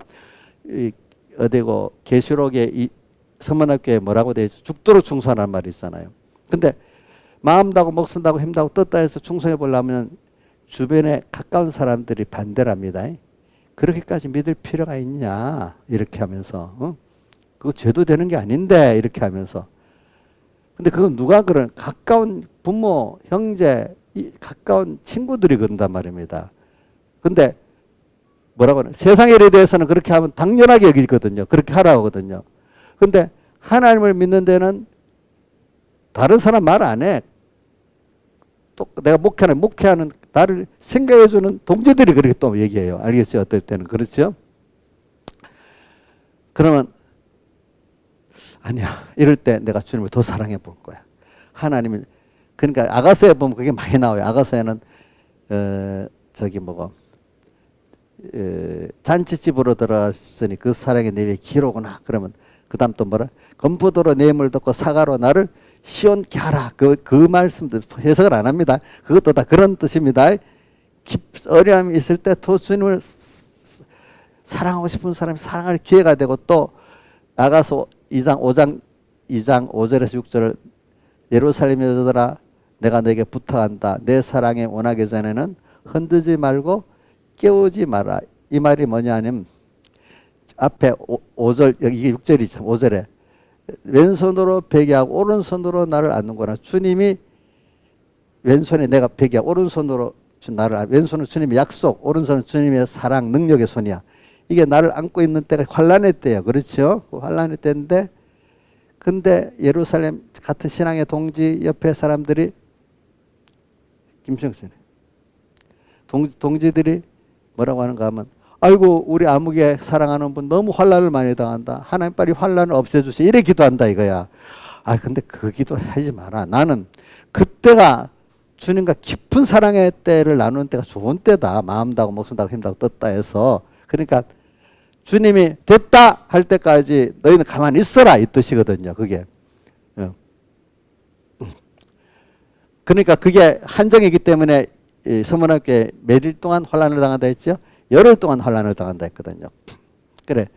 이 어디고 계시록에 이 서문학교에 뭐라고 돼 있어? 죽도록 충성하라는 말이 있잖아요. 근데 마음 다고 목숨 다고 힘 다고 떴다 해서 충성해 보려면 주변에 가까운 사람들이 반대를 합니다. 그렇게까지 믿을 필요가 있냐? 이렇게 하면서 그거 죄도 되는 게 아닌데 이렇게 하면서 근데 그건 누가 그런 가까운 부모, 형제, 가까운 친구들이 그런단 말입니다. 근데 뭐라고 하나 세상의 일에 대해서는 그렇게 하면 당연하게 여기거든요. 그렇게 하라고 하거든요. 근데 하나님을 믿는 데는 다른 사람 말 안 해. 또 내가 목회하는 나를 생각해주는 동지들이 그렇게 또 얘기해요. 알겠어요? 어떨 때는 그렇죠? 그러면 아니야. 이럴 때 내가 주님을 더 사랑해 볼 거야. 하나님은 그러니까 아가서에 보면 그게 많이 나와요. 아가서에는 저기 뭐고 잔치집으로 들어갔으니 그 사랑이 내 위에 기로구나. 그러면 그 다음 또 뭐라? 건포도로 내 힘을 듣고 사과로 나를 시원케 하라. 그 말씀도 해석을 안 합니다. 그것도 다 그런 뜻입니다. 어려움이 있을 때 또 주님을 사랑하고 싶은 사람이 사랑할 기회가 되고 또 아가서 2장 5절에서 6절을 예루살렘 여자들아 내가 너에게 부탁한다. 내 사랑에 원하기 전에는 흔들지 말고 깨우지 마라. 이 말이 뭐냐면 앞에 5절 여기 이게 6절이죠. 5절에 왼손으로 베개하고 오른손으로 나를 안는구나. 주님이 왼손에 내가 베개하고 오른손으로 나를 왼손은 주님의 약속, 오른손은 주님의 사랑, 능력의 손이야. 이게 나를 안고 있는 때가 환란의 때예요. 그렇죠? 환란의 때인데 근데 예루살렘 같은 신앙의 동지 옆에 사람들이 김정선이 동지들이 뭐라고 하는가 하면 아이고 우리 아무개 사랑하는 분 너무 환란을 많이 당한다. 하나님 빨리 환란을 없애주세요. 이래 기도한다 이거야. 아 근데 그 기도 하지 마라. 나는 그때가 주님과 깊은 사랑의 때를 나누는 때가 좋은 때다. 마음 다고 목숨 다고 힘 다고 떴다 해서 그러니까 주님이 됐다 할 때까지 너희는 가만히 있어라 이 뜻이거든요. 그게. 그러니까 그게 한정이기 때문에 서문학교에 몇일 동안 환란을 당한다 했죠. 열흘 동안 환란을 당한다 했거든요. 그래.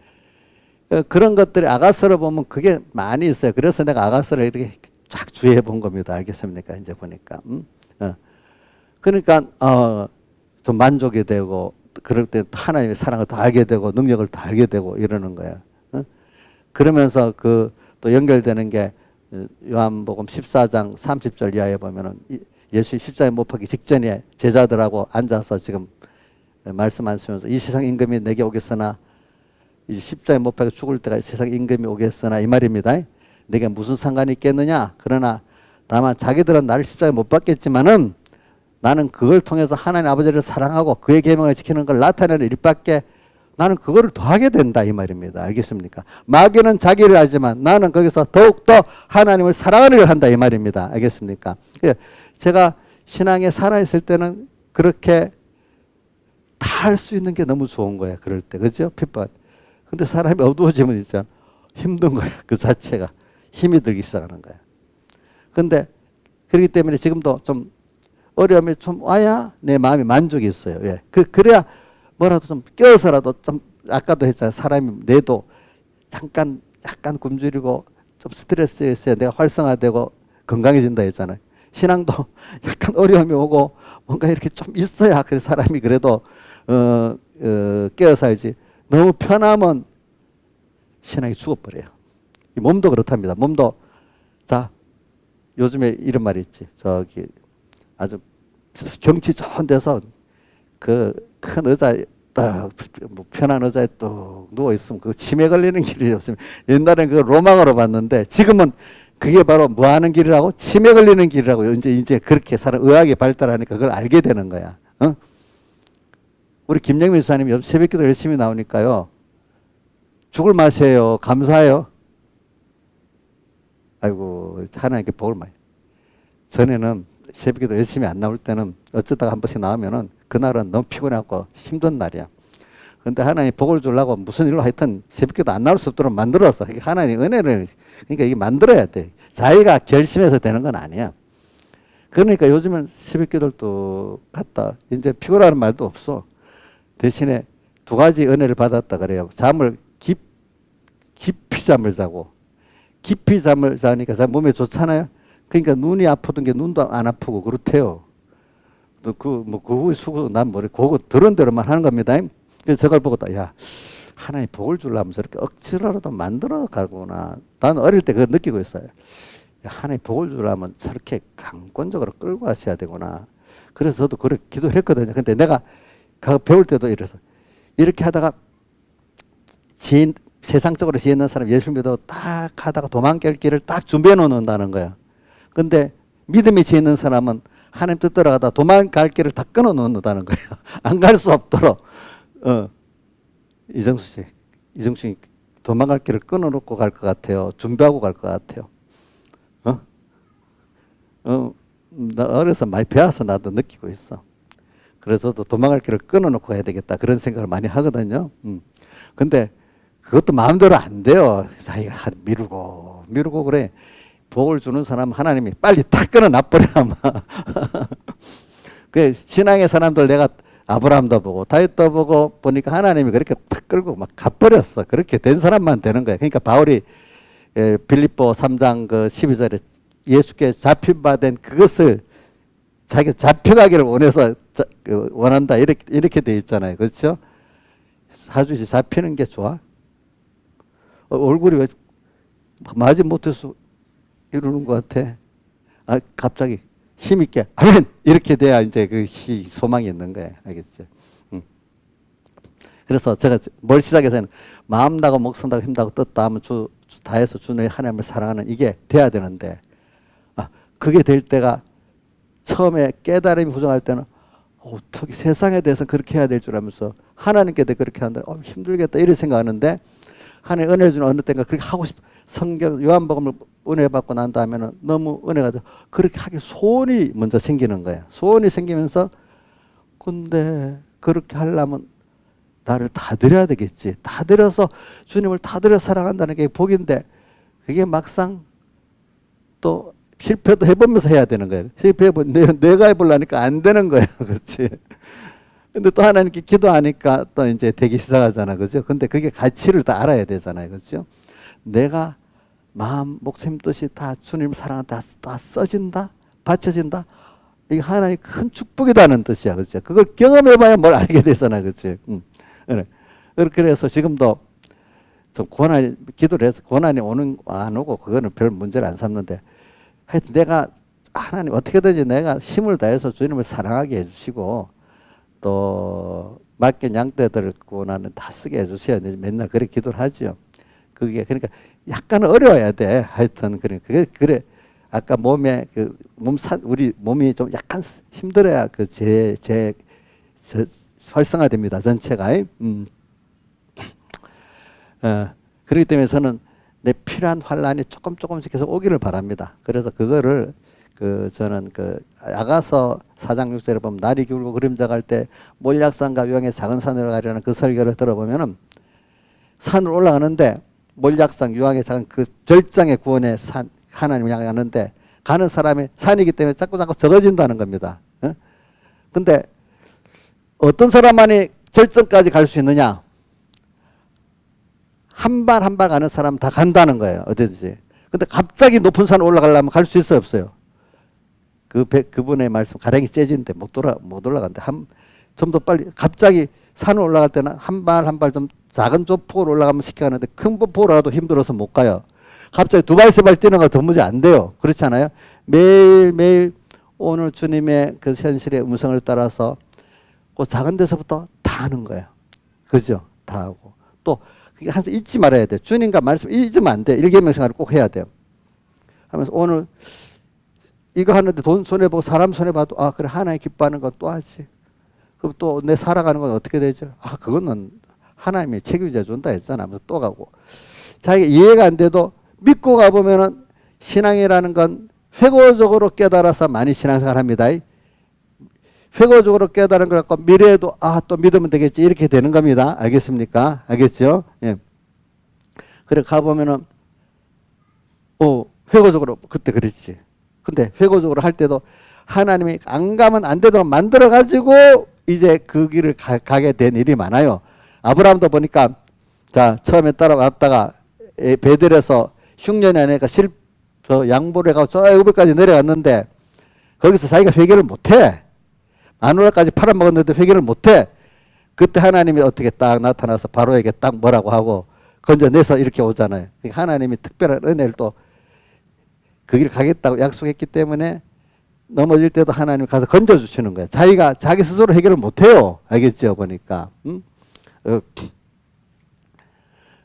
그런 것들이 아가서를 보면 그게 많이 있어요. 그래서 내가 아가서를 이렇게 쫙 주의해 본 겁니다. 알겠습니까? 이제 보니까. 그러니까 좀 만족이 되고 그럴 때 하나님의 사랑을 더 알게 되고 능력을 더 알게 되고 이러는 거야. 그러면서 그 또 연결되는 게 요한복음 14장 30절 이하에 보면은 예수 십자가에 못 박기 직전에 제자들하고 앉아서 지금 말씀하시면서 이 세상 임금이 내게 오겠으나 이제 십자가에 못 박혀 죽을 때가 세상 임금이 오겠으나 이 말입니다. 내게 무슨 상관이 있겠느냐? 그러나 다만 자기들은 나를 십자가에 못 박겠지만은 나는 그걸 통해서 하나님 아버지를 사랑하고 그의 계명을 지키는 걸 나타내는 일밖에 나는 그거를 더하게 된다 이 말입니다. 알겠습니까? 마귀는 자기를 하지만 나는 거기서 더욱더 하나님을 사랑하는 일을 한다 이 말입니다. 알겠습니까? 제가 신앙에 살아있을 때는 그렇게 다 할 수 있는 게 너무 좋은 거야. 그럴 때. 그죠? 핍박. 근데 사람이 어두워지면 있잖아. 힘든 거야. 그 자체가. 힘이 들기 시작하는 거야. 근데 그렇기 때문에 지금도 좀 어려움이 좀 와야 내 마음이 만족이 있어요. 예. 그래야 뭐라도 좀 껴서라도 좀 아까도 했잖아요. 사람이 뇌도 잠깐 약간 굶주리고 좀 스트레스에 있어야 내가 활성화되고 건강해진다 했잖아요. 신앙도 약간 어려움이 오고 뭔가 이렇게 좀 있어야 그 사람이 그래도 깨어 살지. 너무 편하면 신앙이 죽어버려요. 몸도 그렇답니다. 몸도 자 요즘에 이런 말이 있지. 저기 아주 경치 좋은 데서 그 큰 의자에 딱 편한 의자에 또 누워 있으면 그 치매 걸리는 길이 없으면 옛날엔 그 로망으로 봤는데 지금은 그게 바로 뭐 하는 길이라고? 치매 걸리는 길이라고. 이제 그렇게 사람 의학이 발달하니까 그걸 알게 되는 거야. 어? 우리 김영민 목사님 새벽기도 열심히 나오니까요. 죽을 맛이에요. 감사해요. 아이고 하나님께 복을 많이. 전에는 새벽기도 열심히 안 나올 때는 어쩌다가 한 번씩 나오면은 그날은 너무 피곤하고 힘든 날이야. 근데 하나님 복을 주려고 무슨 일로 하여튼 새벽기도 안 나올 수 없도록 만들어서 하나님 은혜를 그러니까 이게 만들어야 돼. 자기가 결심해서 되는 건 아니야. 그러니까 요즘은 새벽기도도 갔다 이제 피곤하는 말도 없어. 대신에 두 가지 은혜를 받았다 그래요. 잠을 깊이 잠을 자고 깊이 잠을 자니까 몸에 좋잖아요. 그러니까 눈이 아프던 게 눈도 안 아프고 그렇대요. 그거 수고 난 뭐래 그거 들은 대로만 하는 겁니다. 그래서 저걸 보고 야 하나님 복을 주려면 저렇게 억지로라도 만들어 가구나. 나는 어릴 때 그거 느끼고 있어요. 야, 하나님 복을 주려면 저렇게 강권적으로 끌고 가셔야 되구나. 그래서 저도 그렇게 기도를 했거든요. 근데 내가 배울 때도 이래서 이렇게 하다가 세상적으로 지혜있는 사람 예수 믿어 딱 하다가 도망갈 길을 딱 준비해 놓는다는 거야. 근데 믿음이 지혜있는 사람은 하나님 뜻 따라가다 도망갈 길을 다 끊어 놓는다는 거예요. 안 갈 수 없도록. 이정수 씨 도망갈 길을 끊어 놓고 갈 것 같아요. 준비하고 갈 것 같아요. 나 어려서 많이 배워서 나도 느끼고 있어. 그래서 도망갈 길을 끊어 놓고 가야 되겠다. 그런 생각을 많이 하거든요. 근데 그것도 마음대로 안 돼요. 자기가 미루고 그래. 복을 주는 사람 하나님이 빨리 탁 끊어 놔버려 아마. 그 신앙의 사람들 내가 아브라함도 보고 다윗도 보고 보니까 하나님이 그렇게 탁 끌고 막 가버렸어. 그렇게 된 사람만 되는 거야. 그러니까 바울이 빌립보 3장 그 12절에 예수께 잡힌 바 된 그것을 자기가 잡혀가기를 원해서 원한다 이렇게 돼 있잖아요. 그렇죠? 사주시 잡히는 게 좋아? 얼굴이 왜 맞지 못해서 이러는 것 같아. 갑자기 힘있게 아멘 이렇게 돼야 이제 그 소망이 있는 거예요. 알겠죠? 그래서 제가 뭘 시작해서는 마음 다고 목숨 다고 힘 다고 뜻 다하면 다해서 주의 하나님을 사랑하는 이게 돼야 되는데 그게 될 때가 처음에 깨달음이 부족할 때는 어떻게 세상에 대해서 그렇게 해야 될 줄 알면서 하나님께 그렇게 한다. 힘들겠다 이렇게 생각하는데 하나님 은혜 주는 어느 때인가 그렇게 하고 싶어. 성경 요한복음을 은혜 받고 난 다음에는 너무 은혜가 그렇게 하기 소원이 먼저 생기는 거예요. 소원이 생기면서 근데 그렇게 하려면 나를 다 드려야 되겠지. 다 드려서 주님을 다 드려 사랑한다는 게 복인데 그게 막상 또 실패도 해보면서 해야 되는 거예요. 내가 해보려니까 안 되는 거예요. 그렇지. 근데 또 하나님께 기도하니까 또 이제 되기 시작하잖아. 그죠? 근데 그게 가치를 다 알아야 되잖아요. 그죠? 내가 마음, 목숨, 뜻이 다 주님 사랑한다, 다 써진다, 바쳐진다. 이게 하나님 큰 축복이라는 뜻이야. 그죠? 그걸 경험해봐야 뭘 알게 되잖아. 그치? 그래서 지금도 좀 기도를 해서 고난이 안 오고 그거는 별 문제를 안 삼는데 하여튼 내가 하나님 어떻게든지 내가 힘을 다해서 주님을 사랑하게 해주시고 또 맡긴 양떼들 고난은 다 쓰게 해주셔야 돼. 맨날 그렇게 기도를 하죠. 그게 그러니까 약간 어려워야 돼. 하여튼 그래. 아까 몸에 우리 몸이 좀 약간 힘들어야 활성화됩니다. 전체가. 그렇기 때문에 저는 내 필요한 환란이 조금씩 해서 오기를 바랍니다. 그래서 그거를 저는 야가서 4장 6절에 보면 날이 기울고 그림자 갈 때 몰약산과 유황의 작은 산으로 가려는 그 설교를 들어보면은 산을 올라가는데 몰약산 유황의 작은 그 절정의 구원의 산 하나님을 향해 가는데 가는 사람이 산이기 때문에 자꾸 적어진다는 겁니다. 근데 어떤 사람만이 절정까지 갈 수 있느냐? 한 발 한 발 가는 사람 다 간다는 거예요. 어디든지. 근데 갑자기 높은 산 올라가려면 갈 수 있어요, 없어요? 그분의 말씀 가랭이 째지는데 못 올라간대. 좀 더 빨리 갑자기 산을 올라갈 때는 한 발 한 발 좀 작은 조폭으로 올라가면 쉽게 가는데 큰 폭으로 가도 힘들어서 못 가요. 갑자기 두 발 세 발 뛰는 거 도무지 안 돼요. 그렇지 않아요? 매일 오늘 주님의 그 현실의 음성을 따라서 그 작은 데서부터 다 하는 거예요. 그죠? 다 하고 또 항상 잊지 말아야 돼. 주님과 말씀 잊으면 안 돼. 일계명생활을 꼭 해야 돼요. 하면서 오늘 이거 하는데 돈 손해보고 사람 손해봐도 그래 하나님 기뻐하는 건 또 하지. 그럼 또 내 살아가는 건 어떻게 되죠? 그거는 하나님이 책임져 준다 했잖아. 하면서 또 가고 자기가 이해가 안 돼도 믿고 가보면은 신앙이라는 건 회고적으로 깨달아서 많이 신앙생활 합니다. 회고적으로 깨달은 걸 갖고 미래에도 또 믿으면 되겠지 이렇게 되는 겁니다. 알겠습니까? 알겠죠? 예. 그래 가보면은 회고적으로 그때 그랬지. 근데 회고적으로 할 때도 하나님이 안 가면 안 되도록 만들어 가지고 이제 그 길을 가게 된 일이 많아요. 아브라함도 보니까 자 처음에 따라갔다가 베델에서 흉년이 아니니까 양보를 해가지고 저 애굽까지 내려갔는데 거기서 자기가 회개를 못해. 마누라까지 팔아먹었는데 회개를 못해. 그때 하나님이 어떻게 딱 나타나서 바로에게 딱 뭐라고 하고 건져내서 이렇게 오잖아요. 그러니까 하나님이 특별한 은혜를 또 그 길 가겠다고 약속했기 때문에 넘어질 때도 하나님 가서 건져주시는 거예요. 자기가 자기 스스로 해결을 못해요. 알겠죠? 보니까.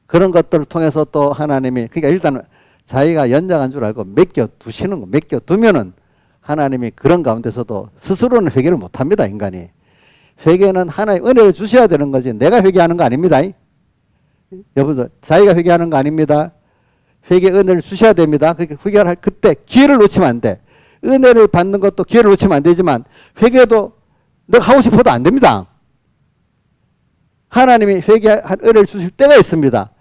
그런 것들을 통해서 또 하나님이 그러니까 일단은 자기가 연장한 줄 알고 맡겨두시는 거. 맡겨두면은 하나님이 그런 가운데서도 스스로는 회개를 못합니다. 인간이. 회개는 하나님 은혜를 주셔야 되는 거지 내가 회개하는 거 아닙니다. 여러분들 자기가 회개하는 거 아닙니다. 회개 은혜를 주셔야 됩니다. 회개할 그때 기회를 놓치면 안 돼. 은혜를 받는 것도 기회를 놓치면 안 되지만 회개도 내가 하고 싶어도 안 됩니다. 하나님이 회개한 은혜를 주실 때가 있습니다.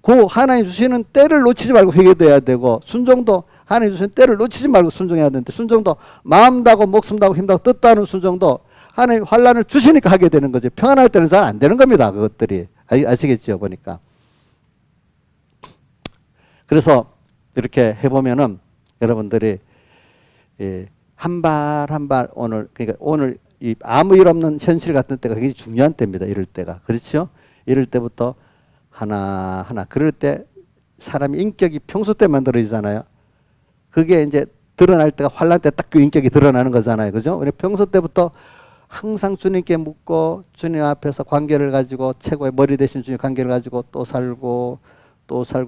그 하나님 주시는 때를 놓치지 말고 회개도 해야 되고 순종도 하나님 주시는 때를 놓치지 말고 순종해야 되는데 순종도 마음 다고 목숨 다고 힘 다고 뜻 다는 순종도 하나님 환란을 주시니까 하게 되는 거지. 평안할 때는 잘 안 되는 겁니다. 그것들이. 아시겠죠? 보니까. 그래서 이렇게 해보면은 여러분들이 한 발 한 발 그러니까 오늘 이 아무 일 없는 현실 같은 때가 굉장히 중요한 때입니다. 이럴 때가. 그렇죠? 이럴 때부터 하나하나. 그럴 때 사람이 인격이 평소 때 만들어지잖아요. 그게 이제 드러날 때가 환란 때 딱 그 인격이 드러나는 거잖아요. 그죠? 우리 평소 때부터 항상 주님께 묻고 주님 앞에서 관계를 가지고 최고의 머리 대신 주님 관계를 가지고 또 살고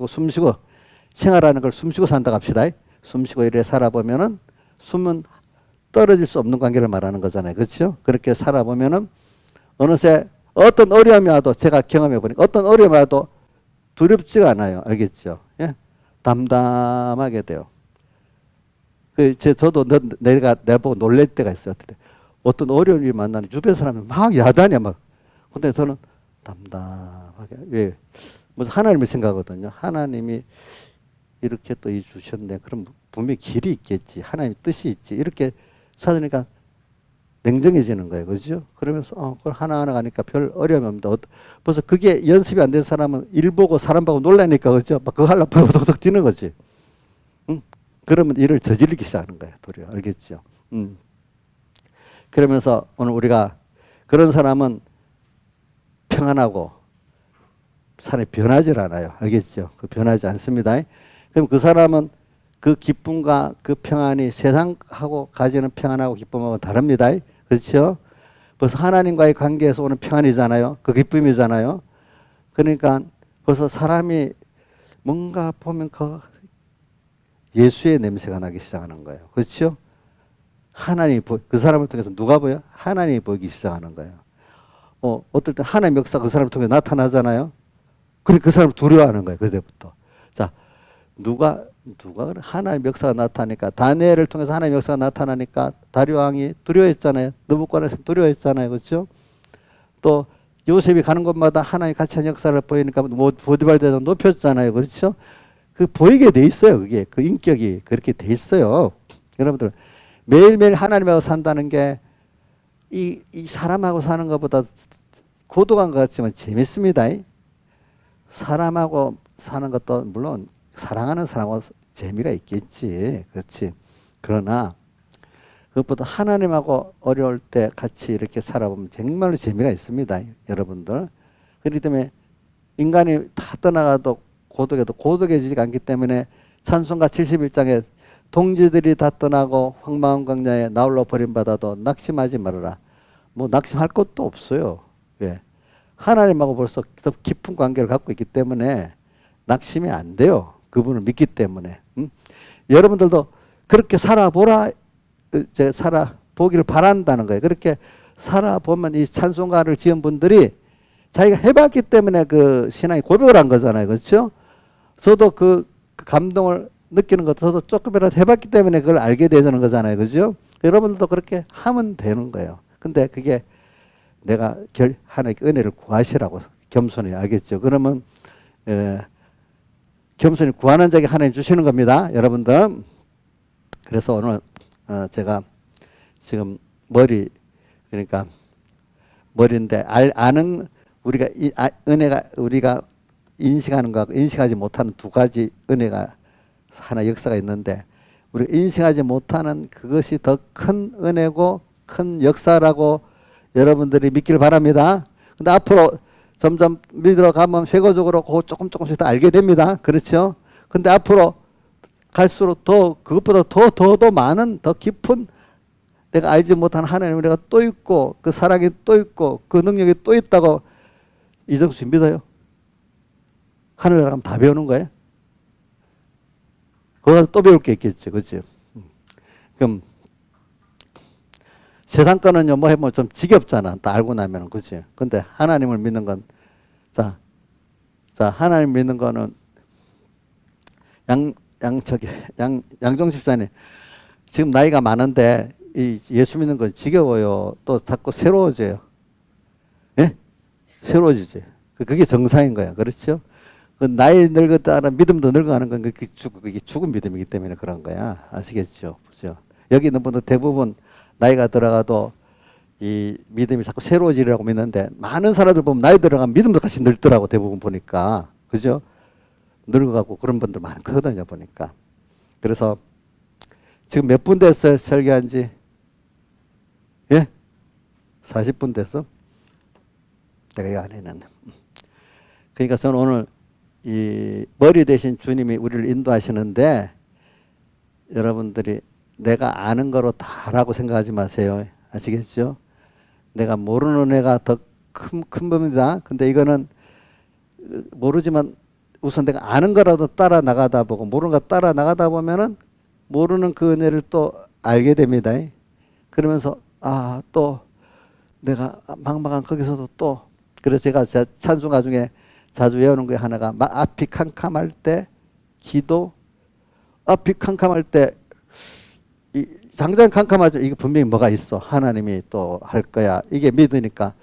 숨쉬고 생활하는 걸 숨쉬고 산다 합시다. 숨쉬고 이래 살아보면은 숨은 떨어질 수 없는 관계를 말하는 거잖아요. 그렇죠? 그렇게 살아보면은 어느새 어떤 어려움이 와도 제가 경험해 보니까 어떤 어려움이 와도 두렵지가 않아요. 알겠죠? 예? 담담하게 돼요. 저도 내가 보고 놀랄 때가 있어요. 어떤 어려움이 만나는 주변 사람이 막 야단이야 막. 근데 저는 담담하게 왜 무슨 하나님을 생각하거든요. 하나님이 이렇게 또 이 주셨네. 그럼 분명히 길이 있겠지. 하나님의 뜻이 있지. 이렇게 찾으니까 냉정해지는 거예요. 그죠? 그러면서 그걸 하나하나 가니까 별 어려움이 없는데 벌써 그게 연습이 안 된 사람은 일 보고 사람 보고 놀라니까 그죠? 막 그거 하려고 도둑 뛰는 거지. 그러면 일을 저지르기 시작하는 거예요. 도리어. 알겠죠? 그러면서 오늘 우리가 그런 사람은 평안하고 사람이 변하지 않아요. 알겠죠? 그 변하지 않습니다. 그럼 그 사람은 그 기쁨과 그 평안이 세상하고 가지는 평안하고 기쁨하고 다릅니다. 그렇죠? 벌써 하나님과의 관계에서 오는 평안이잖아요. 그 기쁨이잖아요. 그러니까 벌써 사람이 뭔가 보면 예수의 냄새가 나기 시작하는 거예요. 그렇죠? 하나님이 그 사람을 통해서 누가 보여? 하나님이 보이기 시작하는 거예요. 어떨 때 하나님의 역사 그 사람을 통해 나타나잖아요. 그리고 그 사람을 두려워하는 거예요. 그때부터. 자, 누가 하나님의 역사가 나타나니까 다니엘을 통해서 하나님의 역사가 나타나니까 다리오 왕이 두려워했잖아요. 느부갓네살 두려워했잖아요. 그렇죠? 또 요셉이 가는 곳마다 하나님 같이 한 역사를 보이니까 보디발 대장 높였잖아요. 그렇죠? 그 보이게 돼 있어요. 그게 그 인격이 그렇게 돼 있어요. 여러분들 매일매일 하나님하고 산다는 게 이 사람하고 사는 것보다 고독한 것 같지만 재밌습니다. 사람하고 사는 것도 물론 사랑하는 사람하고 재미가 있겠지. 그렇지. 그러나 그것보다 하나님하고 어려울 때 같이 이렇게 살아보면 정말로 재미가 있습니다. 여러분들. 그렇기 때문에 인간이 다 떠나가도 고독해도 고독해지지 않기 때문에 찬송가 71장에 동지들이 다 떠나고 황망한 광야에 나홀로 버림받아도 낙심하지 말아라. 뭐 낙심할 것도 없어요. 왜? 하나님하고 벌써 더 깊은 관계를 갖고 있기 때문에 낙심이 안 돼요. 그분을 믿기 때문에. 여러분들도 그렇게 살아보라. 살아보기를 바란다는 거예요. 그렇게 살아보면 이 찬송가를 지은 분들이 자기가 해봤기 때문에 그 신앙이 고백을 한 거잖아요. 그렇죠? 저도 그 감동을 느끼는 것도 저도 조금이라도 해봤기 때문에 그걸 알게 되는 거잖아요. 그죠? 여러분들도 그렇게 하면 되는 거예요. 근데 그게 내가 하나님께 은혜를 구하시라고 겸손히 알겠죠? 그러면 겸손히 구하는 자에게 하나님 주시는 겁니다. 여러분들. 그래서 오늘 제가 지금 그러니까 머리인데 아는 우리가 은혜가 우리가 인식하는 것과 인식하지 못하는 두 가지 은혜가 하나 역사가 있는데 우리가 인식하지 못하는 그것이 더 큰 은혜고 큰 역사라고 여러분들이 믿기를 바랍니다. 근데 앞으로 점점 믿으러 가면 회고적으로 조금씩 더 알게 됩니다. 그렇죠? 근데 앞으로 갈수록 더 그것보다 더 많은 더 깊은 내가 알지 못하는 하나님의 은혜가 또 있고 그 사랑이 또 있고 그 능력이 또 있다고 이정수 씨 믿어요? 하늘에 가면 다 배우는 거예요? 거기서 또 배울 게 있겠죠. 그렇죠? 그럼 세상 거는요 뭐 해보면 좀 지겹잖아. 다 알고 나면은. 그렇지? 근데 하나님을 믿는 건 하나님 믿는 거는 양정식 자님 지금 나이가 많은데 이 예수 믿는 건 지겨워요. 또 자꾸 새로워져요. 예? 새로워지지. 그게 정상인 거야. 그렇죠? 그 나이 늙어 따라 믿음도 늙어가는 건 그게 죽은 믿음이기 때문에 그런 거야. 아시겠죠? 그죠? 여기 있는 분들 대부분 나이가 들어가도 이 믿음이 자꾸 새로워지려고 믿는데 많은 사람들 보면 나이 들어가면 믿음도 같이 늙더라고 대부분 보니까. 그죠? 늙어가고 그런 분들 많거든요 보니까. 그래서 지금 몇 분 됐어요? 설교한 지? 예? 40분 됐어? 내가 이거 안 해놨네. 그러니까 저는 오늘 이 머리 대신 주님이 우리를 인도하시는데 여러분들이 내가 아는 거로 다라고 생각하지 마세요. 아시겠죠? 내가 모르는 애가 더 큰 겁니다. 근데 이거는 모르지만 우선 내가 아는 거라도 따라 나가다 보고 모르는 거 따라 나가다 보면은 모르는 그 은혜를 또 알게 됩니다. 그러면서 또 내가 막막한 거기서도 또 그래서 제가 찬송가 중에 자주 외우는 게 하나가 앞이 캄캄할 때 기도 앞이 캄캄할 때 당장 캄캄하죠. 이게 분명히 뭐가 있어. 하나님이 또 할 거야. 이게 믿으니까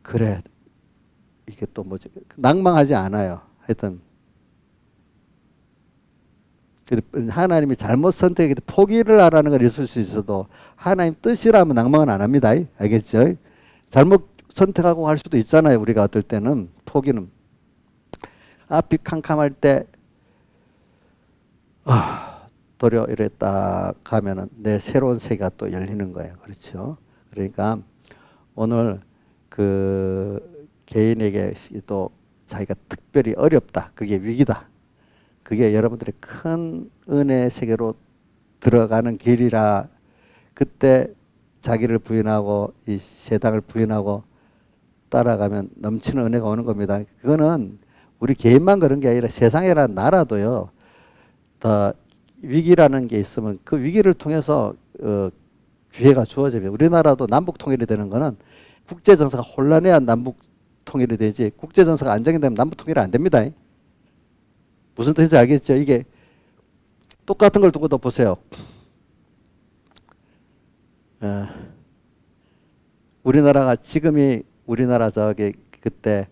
그래 이게 또 뭐지 낭망하지 않아요. 하여튼 하나님이 잘못 선택해서 포기를 하라는 걸 있을 수 있어도 하나님 뜻이라면 낭망은 안 합니다. 알겠죠? 잘못 선택하고 할 수도 있잖아요. 우리가 어떨 때는 포기는 앞이 캄캄할 때 도려 이랬다 가면은 내 새로운 세계가 또 열리는 거예요. 그렇죠? 그러니까 오늘 그 개인에게 또 자기가 특별히 어렵다. 그게 위기다. 그게 여러분들의 큰 은혜의 세계로 들어가는 길이라 그때 자기를 부인하고 이 세상을 부인하고 따라가면 넘치는 은혜가 오는 겁니다. 그거는 우리 개인만 그런 게 아니라 세상이라는 나라도요. 더 위기라는 게 있으면 그 위기를 통해서 기회가 주어집니다. 우리나라도 남북 통일이 되는 거는 국제 정세가 혼란해야 남북 통일이 되지 국제 정세가 안정이 되면 남북 통일이 안 됩니다. 무슨 뜻인지 알겠죠? 이게 똑같은 걸 두고도 보세요. 우리나라가 지금이 우리나라 그때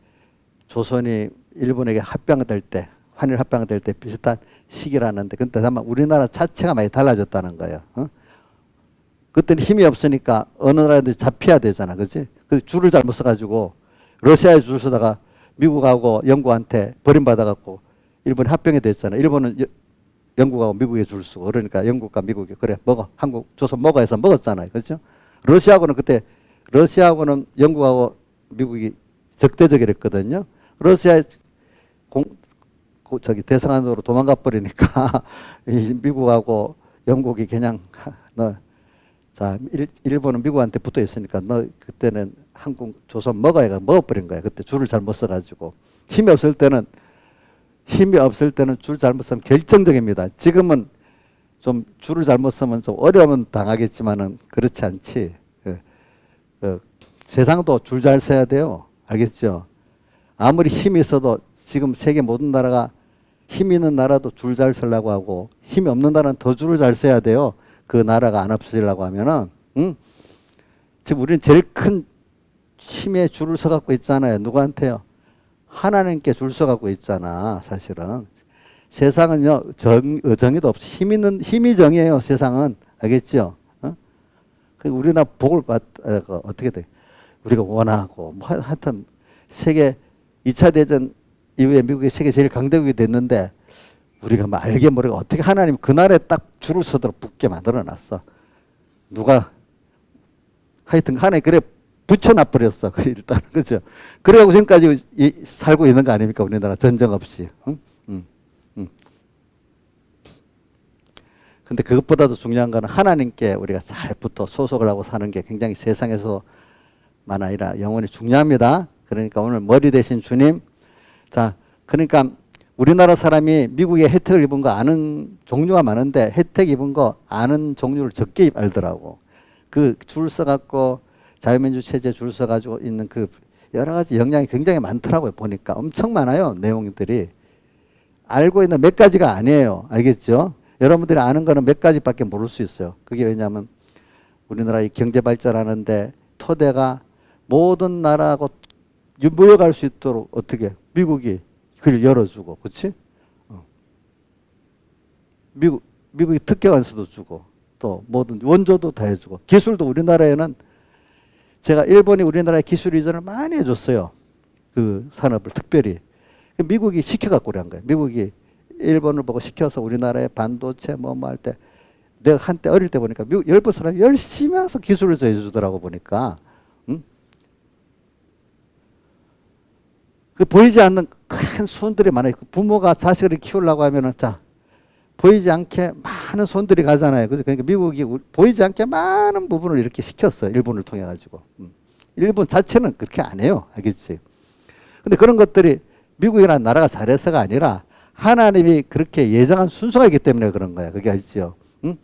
조선이 일본에게 합병될 때 한일 합병될 때 비슷한 시기라는데 근데 다만 우리나라 자체가 많이 달라졌다는 거예요. 그때는 힘이 없으니까 어느 나라든지 잡혀야 되잖아. 그렇지? 그 줄을 잘못 써가지고 러시아에 줄 서다가 미국하고 영국한테 버림받아갖고 일본이 합병이 됐잖아요. 일본은 영국하고 미국에 줄 서고 그러니까 영국과 미국이 그래 먹어 한국 조선 먹어 해서 먹었잖아요. 그렇죠? 러시아하고는 영국하고 미국이 적대적이랬거든요. 러시아 대성안으로 도망가 버리니까 미국하고 영국이 그냥 일본은 미국한테 붙어 있으니까 너 그때는 한국 조선 먹어야 먹어버린 거야. 그때 줄을 잘못 써가지고 힘이 없을 때는 줄 잘못 쓰면 결정적입니다. 지금은 좀 줄을 잘못 쓰면 좀 어려움은 당하겠지만은 그렇지 않지. 세상도 줄 잘 써야 돼요. 알겠죠? 아무리 힘이 있어도 지금 세계 모든 나라가 힘 있는 나라도 줄 잘 서려고 하고 힘이 없는 나라는 더 줄을 잘 서야 돼요. 그 나라가 안 없어지려고 하면은. 응? 지금 우리는 제일 큰 힘에 줄을 서갖고 있잖아요. 누구한테요? 하나님께 줄 서갖고 있잖아. 사실은 세상은요 정의도 없어. 힘이 정이에요. 세상은. 알겠죠? 어? 우리나라 복을 어떻게 돼? 우리가 원하고 뭐 하여튼 세계 2차 대전 이후에 미국이 세계 제일 강대국이 됐는데 우리가 뭐 알게 모르게 어떻게 하나님 그날에 딱 줄을 서도록 붙게 만들어놨어. 누가 하여튼 하나님 그래 붙여놔 버렸어. 일단 그죠. 그래가지고 지금까지 살고 있는 거 아닙니까? 우리나라 전쟁 없이. 응? 근데 그것보다도 중요한 거는 하나님께 우리가 잘 붙어 소속을 하고 사는 게 굉장히 세상에서만 아니라 영원히 중요합니다. 그러니까 오늘 머리 대신 주님. 자, 그러니까 우리나라 사람이 미국의 혜택을 입은 거 아는 종류가 많은데 혜택 입은 거 아는 종류를 적게 알더라고. 그 줄 서갖고 자유민주 체제 줄 서가지고 있는 그 여러 가지 영향이 굉장히 많더라고요. 보니까 엄청 많아요. 내용들이. 알고 있는 몇 가지가 아니에요. 알겠죠? 여러분들이 아는 거는 몇 가지밖에 모를 수 있어요. 그게 왜냐하면 우리나라 이 경제 발전하는데 토대가 모든 나라하고 무역할 수 있도록 어떻게 미국이 그걸 열어주고, 그렇지? 미국이 특허관세도 주고 또 모든 원조도 다 해주고 기술도 우리나라에는 제가 일본이 우리나라에 기술 이전을 많이 해줬어요. 그 산업을 특별히 미국이 시켜갖고 그런 거예요. 미국이 일본을 보고 시켜서 우리나라의 반도체 뭐 할 때 내가 한때 어릴 때 보니까 미국 일본 사람이 열심히 와서 기술을 해주더라고 보니까. 응? 그 보이지 않는 큰 손들이 많아요. 부모가 자식을 키우려고 하면은 자 보이지 않게 많은 손들이 가잖아요. 그러니까 미국이 보이지 않게 많은 부분을 이렇게 시켰어요. 일본을 통해 가지고. 일본 자체는 그렇게 안 해요. 알겠지? 근데 그런 것들이 미국이라는 나라가 잘해서가 아니라 하나님이 그렇게 예정한 순서가 있기 때문에 그런 거야. 그게 아시죠? 응?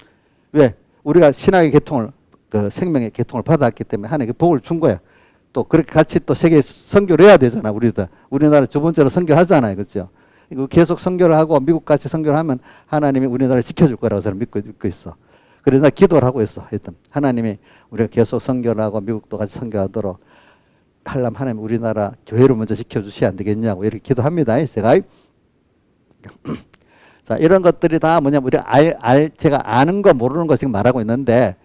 왜? 우리가 신학의 계통을, 그 생명의 계통을 받았기 때문에 하나님이 복을 준 거야. 또 그렇게 같이 또 세계에 선교를 해야 되잖아. 우리나라 두 번째로 선교하잖아요. 그렇죠? 계속 선교를 하고 미국같이 선교를 하면 하나님이 우리나라를 지켜줄 거라고 저는 믿고 있어. 그래서 나 기도를 하고 있어. 하여튼 하나님이 우리가 계속 선교를 하고 미국도 같이 선교하도록 하려면 하나님 우리나라 교회를 먼저 지켜주셔야 안 되겠냐고 이렇게 기도합니다. 제가. 자, 이런 것들이 다 뭐냐면 우리 제가 아는 거 모르는 거 지금 말하고 있는데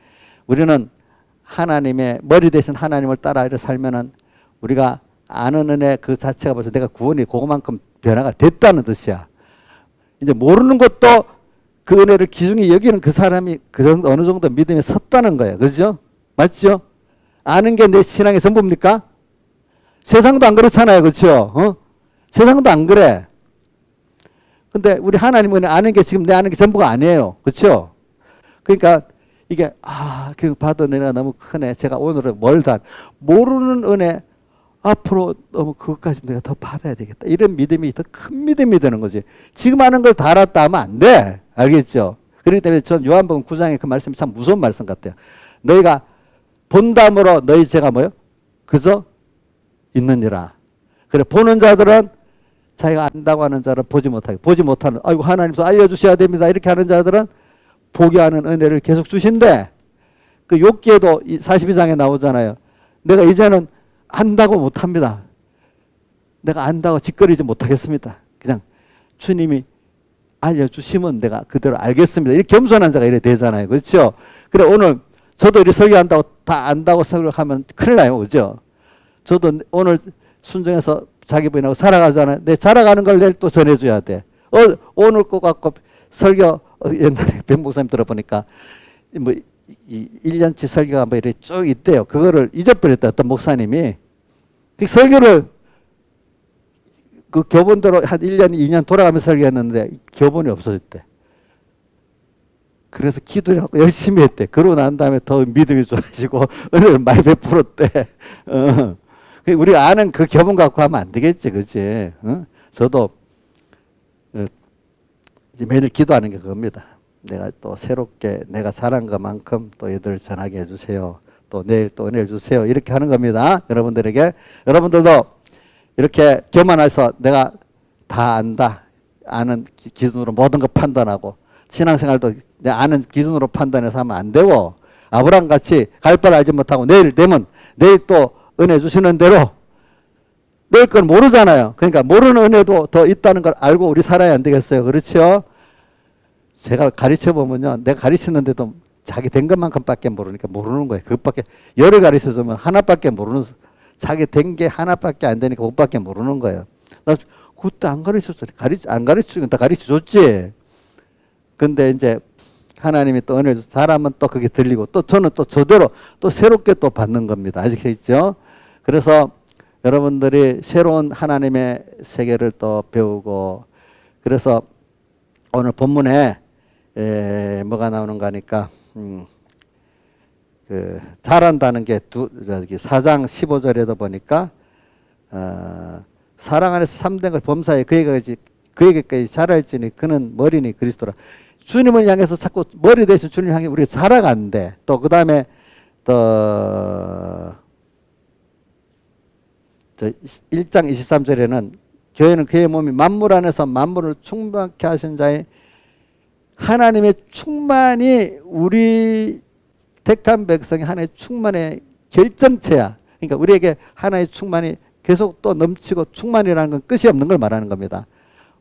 우리는 하나님의 머리 대신 하나님을 따라 이렇게 살면은 우리가 아는 은혜 그 자체가 벌써 내가 구원이 그거만큼 변화가 됐다는 뜻이야. 이제 모르는 것도 그 은혜를 기중히 여기는 그 사람이 그 정도 어느 정도 믿음이 섰다는 거야. 그죠? 맞죠? 아는 게 내 신앙의 전부입니까? 세상도 안 그렇잖아요. 그렇죠? 세상도 안 그래. 근데 우리 하나님은 아는 게 지금 내 아는 게 전부가 아니에요. 그렇죠? 그러니까 이게 그 받은 은혜가 너무 크네. 제가 오늘은 모르는 은혜 앞으로 너무 그것까지 내가 더 받아야 되겠다. 이런 믿음이 더 큰 믿음이 되는 거지. 지금 아는 걸 다 알았다 하면 안 돼. 알겠죠? 그렇기 때문에 전 요한복음 9장의 그 말씀이 참 무서운 말씀 같아요. 너희가 본담으로 너희 죄가 뭐요? 그저 있느니라. 그래 보는 자들은 자기가 안다고 하는 자는 보지 못하게 보지 못하는 아이고 하나님께서 알려주셔야 됩니다. 이렇게 하는 자들은 보게 하는 은혜를 계속 주신대. 그 욥기에도 42장에 나오잖아요. 내가 이제는 안다고 못합니다. 내가 안다고 짓거리지 못하겠습니다. 그냥 주님이 알려주시면 내가 그대로 알겠습니다. 이렇게 겸손한 자가 이래 되잖아요. 그렇죠? 그래 오늘 저도 이렇게 설교한다고 다 안다고 생각하면 큰일 나요. 그죠? 저도 오늘 순종해서 자기 부인하고 살아가잖아요. 내 살아가는 걸 내일 또 전해줘야 돼. 오늘 꼭 갖고 설교 옛날에 백 목사님 들어보니까 뭐 1년치 설교가 뭐 이렇게 쭉 있대요. 그거를 잊어버렸다. 어떤 목사님이 그 설교를 그 교본대로 한 1년, 2년 돌아가면서 설교했는데 교본이 없어졌대. 그래서 기도를 하고 열심히 했대. 그러고 난 다음에 더 믿음이 좋아지고 은혜를 많이 베풀었대. 우리 아는 그 교본 갖고 하면 안 되겠지, 그치? 저도 매일 기도하는 게 그겁니다. 내가 또 새롭게 내가 잘한 것만큼 또 얘들 전하게 해주세요. 또 내일 또 은혜를 주세요. 이렇게 하는 겁니다. 여러분들에게. 여러분들도 이렇게 교만해서 내가 다 안다. 아는 기준으로 모든 거 판단하고 신앙생활도 내 아는 기준으로 판단해서 하면 안 되고 아브라함 같이 갈 바를 알지 못하고 내일 되면 내일 또 은혜 주시는 대로 내일 건 모르잖아요. 그러니까 모르는 은혜도 더 있다는 걸 알고 우리 살아야 안 되겠어요. 그렇죠? 제가 가르쳐 보면요. 내가 가르치는데도 자기 된 것만큼밖에 모르니까 모르는 거예요. 그것밖에 열을 가르쳐 주면 하나밖에 모르는 자기 된 게 하나밖에 안 되니까 그것밖에 모르는 거예요. 나 그때 안 가르쳤어. 안 가르치면 다 가르쳐 줬지. 근데 이제 하나님이 또 은혜를 잘하면 또 그게 들리고 또 저는 또 저대로 또 새롭게 또 받는 겁니다. 아시겠죠? 그래서 여러분들이 새로운 하나님의 세계를 또 배우고 그래서 오늘 본문에 뭐가 나오는가 하니까 그 잘한다는 게 저기 4장 15절에도 보니까 사랑 안에서 3된 걸 범사에 그에게까지 잘할지니 그는 머리니 그리스도라. 주님을 향해서 자꾸 머리 대신 주님을 향해 우리가 살아가는데 또 그 다음에 또 1장 23절에는 교회는 그의 몸이 만물 안에서 만물을 충만케 하신 자의 하나님의 충만이 우리 택한 백성의 하나의 충만의 결정체야. 그러니까 우리에게 하나의 충만이 계속 또 넘치고 충만이라는 건 끝이 없는 걸 말하는 겁니다.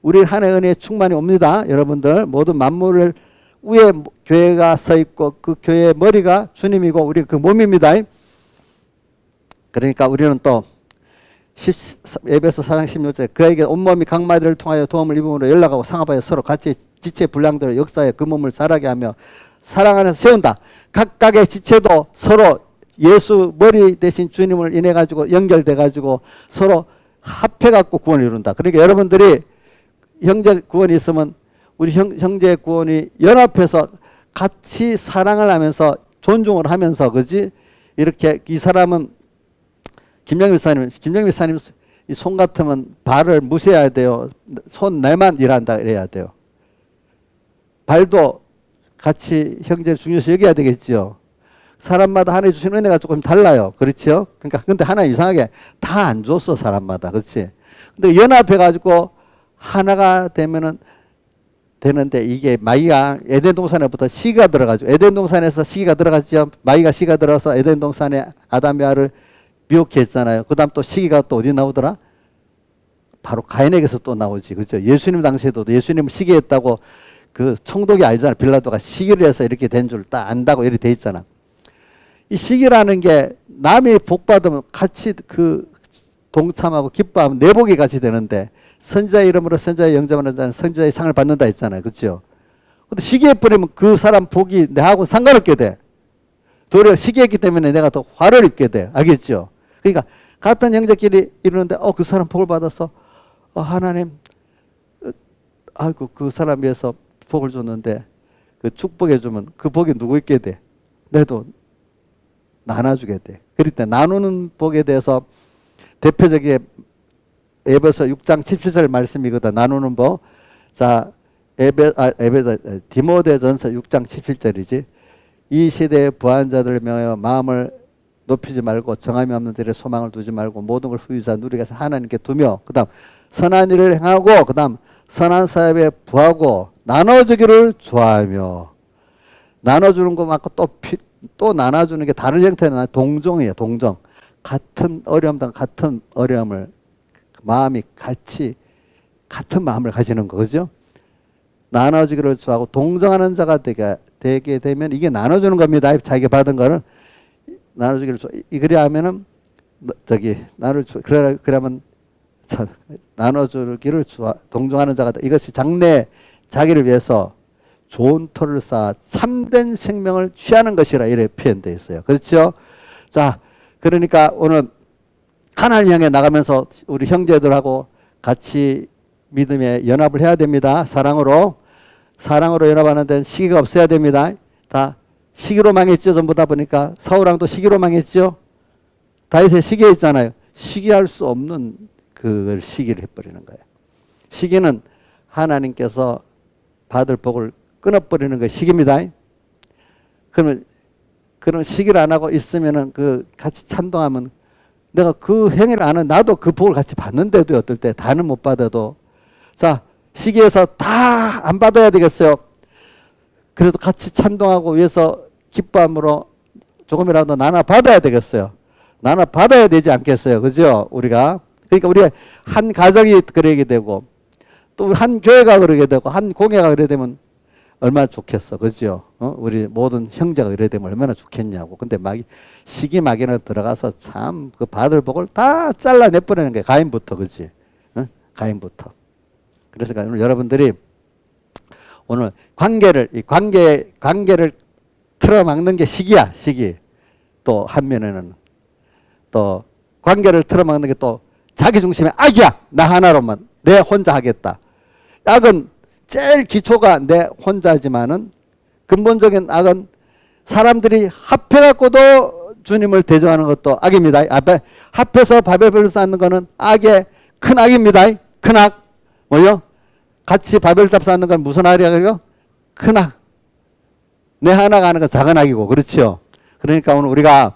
우리 하나의 은혜의 충만이 옵니다. 여러분들 모든 만물을 위에 교회가 서 있고 그 교회의 머리가 주님이고 우리 그 몸입니다. 그러니까 우리는 또 에베소 4장 16절에 그에게 온몸이 각 마디를 통하여 도움을 입음으로 연락하고 상합하여 서로 같이 지체 분량대로 역사에 그 몸을 자라게 하며 사랑 안에서 세운다. 각각의 지체도 서로 예수 머리 대신 주님을 인해 가지고 연결돼 가지고 서로 합해 갖고 구원을 이룬다. 그러니까 여러분들이 형제 구원이 있으면 우리 형제 구원이 연합해서 같이 사랑을 하면서 존중을 하면서 그지 이렇게 이 사람은 김영일 사님 이 손 같으면 발을 무시해야 돼요. 손 내만 일한다 이래야 돼요. 발도 같이 형제를 중요시 여겨야 되겠지요. 사람마다 하나님 주신 은혜가 조금 달라요. 그렇죠? 그러니까 근데 하나님 이상하게 다 안 줬어 사람마다. 그렇지? 근데 연합해 가지고 하나가 되면은 되는데 이게 마귀가 에덴 동산에부터 시기가 들어가지고 에덴 동산에서 시기가 들어갔죠. 마귀가 시기가 들어서 에덴 동산에 아담 야를 미혹해 했잖아요. 그 다음 또 시기가 또 어디 나오더라? 바로 가인에게서 또 나오지. 그죠? 예수님 당시에도 예수님을 시기했다고 그 총독이 알잖아. 빌라도가 시기를 해서 이렇게 된 줄 딱 안다고 이렇게 돼 있잖아. 이 시기라는 게 남이 복 받으면 같이 그 동참하고 기뻐하면 내 복이 같이 되는데 선지자의 이름으로 선지자의 영접하는 자는 선지자의 상을 받는다 했잖아요. 그렇죠? 근데 시기해버리면 그 사람 복이 내하고 상관없게 돼. 도리어 시기했기 때문에 내가 더 화를 입게 돼. 알겠죠? 그러니까 같은 형제끼리 이러는데 그 사람 복을 받았어. 하나님 아이고 그 사람 위해서 복을 줬는데 그 축복해 주면 그 복이 누구 있게 돼? 내도 나눠주게 돼. 그럴 때 나누는 복에 대해서 대표적인 에베소 6장 17절 말씀이거든. 나누는 법. 자, 디모데전서 6장 17절이지. 이 시대의 부한 자들을 명하여 마음을 높이지 말고 정함이 없는 들에 소망을 두지 말고 모든 걸 후유자 누리게 해서 하나님께 두며 그다음 선한 일을 행하고 그다음 선한 사업에 부하고 나눠주기를 좋아하며 나눠주는 거 맞고 또 나눠주는 게 다른 형태는 동정이에요. 동정. 같은 어려움당 같은 어려움을 마음이 같은 마음을 가지는 거죠. 나눠주기를 좋아하고 동정하는 자가 되게 되면 이게 나눠주는 겁니다. 자기가 받은 거를 나눠주기를 그래야 하면은 그러면 나눠주기를 동정하는 자가 이것이 장래 자기를 위해서 좋은 터를 쌓아 참된 생명을 취하는 것이라 이렇게 표현되어 있어요. 그렇죠? 자, 그러니까 오늘 하나님 향해 나가면서 우리 형제들하고 같이 믿음에 연합을 해야 됩니다. 사랑으로 연합하는 데는 시기가 없어야 됩니다. 다 시기로 망했죠. 전부 다 보니까 사울왕도 시기로 망했죠. 다윗의 시기에 있잖아요. 시기할 수 없는 그걸 시기를 해버리는 거예요. 시기는 하나님께서 받을 복을 끊어버리는 게 시기입니다. 그러면 그런 시기를 안 하고 있으면은 그 같이 찬동하면 내가 그 행위를 안 하면 나도 그 복을 같이 받는데도 어떨 때 다는 못 받아도 자 시기에서 다 안 받아야 되겠어요? 그래도 같이 찬동하고 위해서 기뻐함으로 조금이라도 나눠 받아야 되겠어요? 나눠 받아야 되지 않겠어요? 그죠? 우리가. 그러니까 우리 한 가정이 그러게 되고 또 한 교회가 그러게 되고 한 공예가 그러게 되면 얼마나 좋겠어. 그죠? 우리 모든 형제가 그래 되면 얼마나 좋겠냐고. 근데 막 시기 막연에 들어가서 참 그 받을 복을 다 잘라내버리는 거예요. 가인부터. 그지? 가인부터. 그래서 오늘 여러분들이 오늘 이 관계를 틀어막는 게 시기야. 시기. 또 한면에는 또 관계를 틀어막는 게 또 자기 중심의 악이야. 나 하나로만 내 혼자 하겠다. 악은 제일 기초가 내 혼자지만은 근본적인 악은 사람들이 합해갖고도 주님을 대적하는 것도 악입니다. 앞에 합해서 바벨탑을 쌓는 거는 악의 큰 악입니다. 큰 악. 뭐요? 같이 바벨탑 쌓는 건 무슨 악이라고요? 큰 악. 내 하나가 하는 건 작은 악이고. 그렇죠? 그러니까 오늘 우리가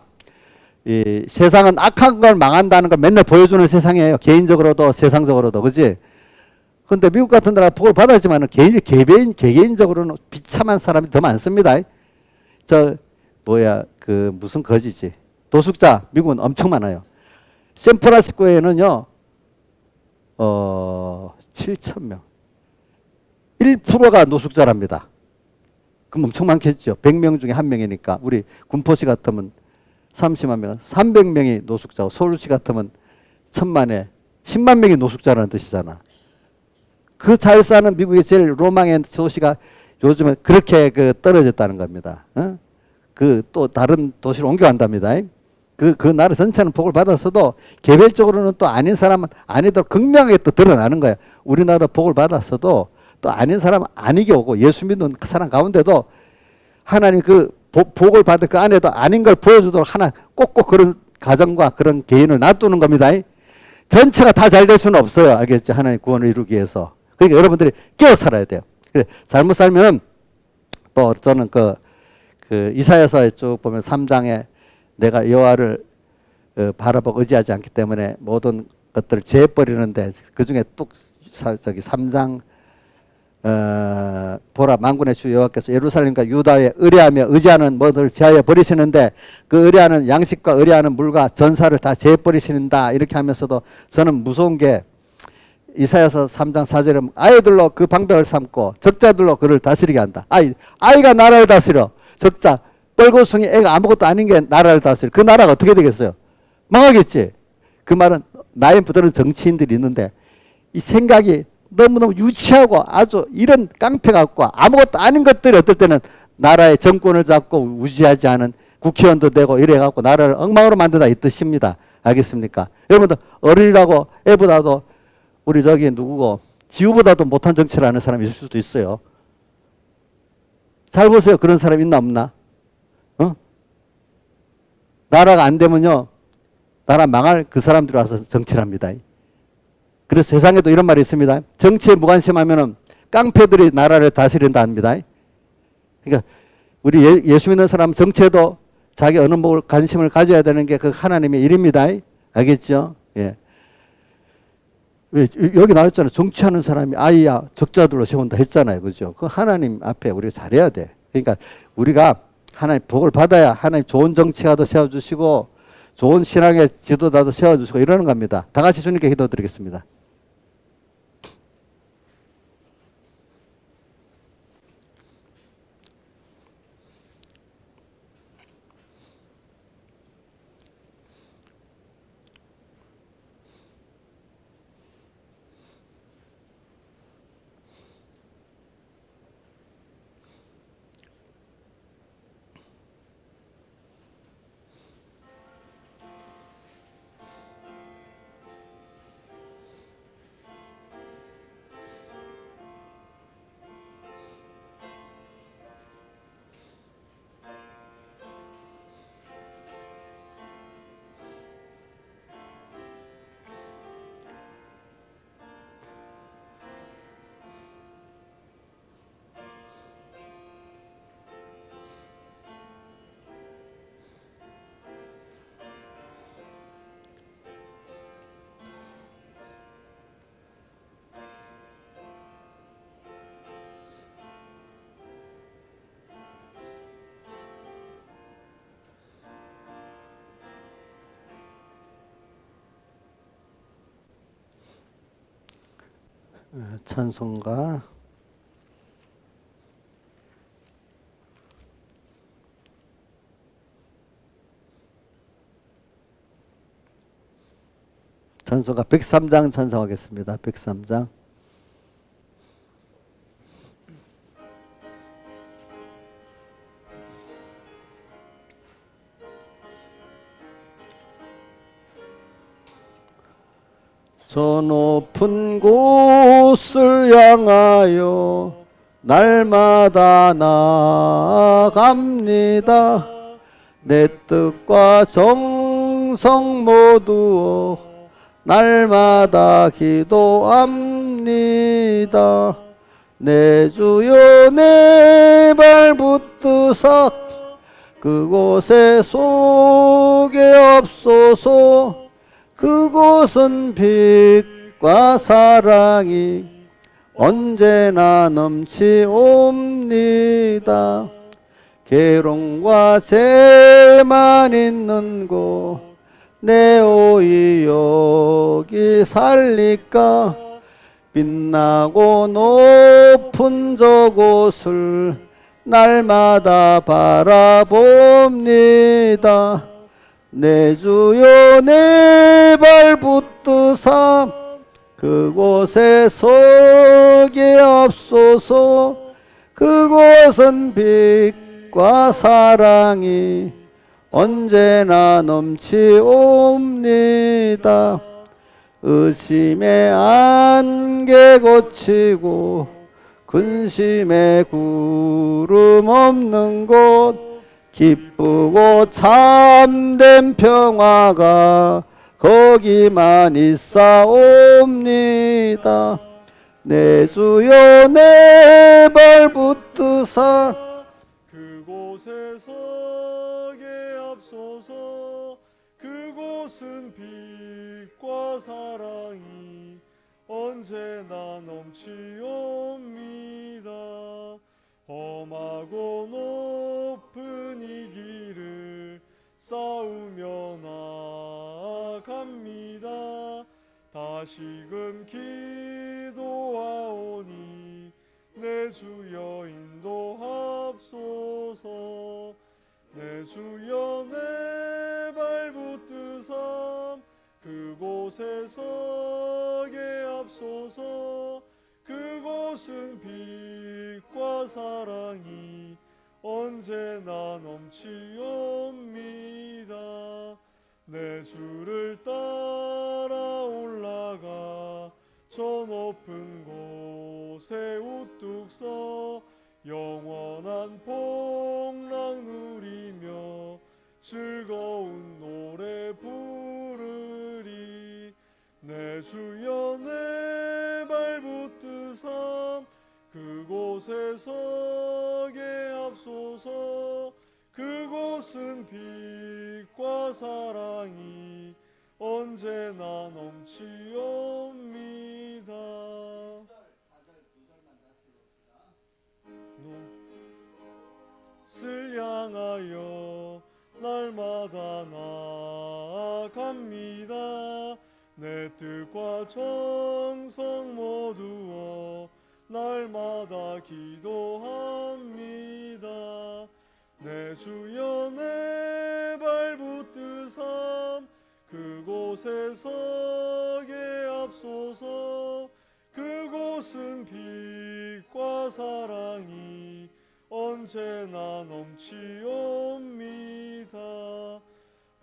이 세상은 악한 걸 망한다는 걸 맨날 보여주는 세상이에요. 개인적으로도 세상적으로도. 그지? 근데 미국 같은 나라 복을 받았지만 개개인적으로는 비참한 사람이 더 많습니다. 무슨 거지지. 노숙자, 미국은 엄청 많아요. 샌프란시스코에는요, 7,000명. 1%가 노숙자랍니다. 그럼 엄청 많겠죠. 100명 중에 1명이니까. 우리 군포시 같으면 30만 명, 300명이 노숙자고 서울시 같으면 1000만에 10만 명이 노숙자라는 뜻이잖아. 그 잘 사는 미국의 제일 로망의 도시가 요즘에 그렇게 떨어졌다는 겁니다. 또 다른 도시로 옮겨간답니다. 그 나라 전체는 복을 받았어도 개별적으로는 또 아닌 사람은 아니도록 극명하게 또 드러나는 거예요. 우리나라도 복을 받았어도 또 아닌 사람은 아니게 오고 예수 믿는 그 사람 가운데도 하나님 복을 받은 그 안에도 아닌 걸 보여주도록 하나 꼭꼭 그런 가정과 그런 개인을 놔두는 겁니다. 전체가 다 잘 될 수는 없어요. 알겠죠? 하나님 구원을 이루기 위해서. 그러니까 여러분들이 깨어 살아야 돼요. 잘못 살면 또 저는 이사야서에 쭉 보면 3장에 내가 여호와를 바라보고 의지하지 않기 때문에 모든 것들을 제해버리는데 그 중에 3장 보라 만군의 주 여호와께서 예루살렘과 유다에 의뢰하며 의지하는 모든 제하여 버리시는데 그 의뢰하는 양식과 의뢰하는 물과 전사를 다 제해버리신다. 이렇게 하면서도 저는 무서운 게 이사야서 3장 4절에 아이들로 그 방백을 삼고 적자들로 그를 다스리게 한다. 아이가 나라를 다스려. 적자, 뻘곶이 애가 아무것도 아닌 게 나라를 다스려. 그 나라가 어떻게 되겠어요? 망하겠지. 그 말은 나이 부드러운 정치인들이 있는데 이 생각이 너무너무 유치하고 아주 이런 깡패 같고 아무것도 아닌 것들이 어떨 때는 나라의 정권을 잡고 우지하지 않은 국회의원도 되고 이래갖고 나라를 엉망으로 만든다 이 뜻입니다. 알겠습니까? 여러분들 어른이라고 애보다도 우리 누구고 지우보다도 못한 정치를 하는 사람이 있을 수도 있어요. 잘 보세요. 그런 사람 있나 없나? 나라가 안 되면요. 나라 망할 그 사람들이 와서 정치를 합니다. 그래서 세상에도 이런 말이 있습니다. 정치에 무관심하면 깡패들이 나라를 다스린다 합니다. 그러니까 우리 예수 믿는 사람 정치에도 자기 어느 관심을 가져야 되는 게 그 하나님의 일입니다. 알겠죠? 예. 여기 나왔잖아요. 정치하는 사람이 아이야 적자들로 세운다 했잖아요. 그죠? 그 하나님 앞에 우리가 잘해야 돼. 그러니까 우리가 하나님 복을 받아야 하나님 좋은 정치가도 세워주시고 좋은 신앙의 지도자도 세워주시고 이러는 겁니다. 다 같이 주님께 기도드리겠습니다. 찬송가 찬송가 103장 찬송하겠습니다. 103장. 저 높은 곳을 향하여 날마다 나아갑니다. 내 뜻과 정성 모두 날마다 기도합니다. 내 주여 내 발 붙드사 그곳에 속에 없소서. 그곳은 빛과 사랑이 언제나 넘치옵니다. 괴로움과 죄만 있는 곳 내 오이 여기 살릴까. 빛나고 높은 저곳을 날마다 바라봅니다. 내 주여 내 발 붙드사 그곳에 서게 없소서. 그곳은 빛과 사랑이 언제나 넘치옵니다. 의심의 안개 고치고 근심의 구름 없는 곳 기쁘고 참된 평화가 거기만 있사옵니다. 내 주여 내 발 붙드사 그곳에 서게 앞서서. 그곳은 빛과 사랑이 언제나 넘치옵니다. 험하고 높은 이 길을 싸우며 나아갑니다. 다시금 기도하오니 내 주여 인도합소서. 내 주여 내 발 붙드사 그곳에 서게 앞소서. 그곳은 빛과 사랑이 언제나 넘치옵니다. 내 주를 따라 올라가 저 높은 곳에 우뚝 서 영원한 복락 누리며 즐거운 노래 부르리. 내 주여 내 발 붙드사 그곳에 서게 앞소서. 그곳은 빛과 사랑이 언제나 넘치옵니다. 빛을 향하여 날마다 나아갑니다. 내 뜻과 정성 모두어 날마다 기도합니다. 내 주여 내 발 붙드사 그곳에 서게 앞소서. 그곳은 빛과 사랑이 언제나 넘치옵니다.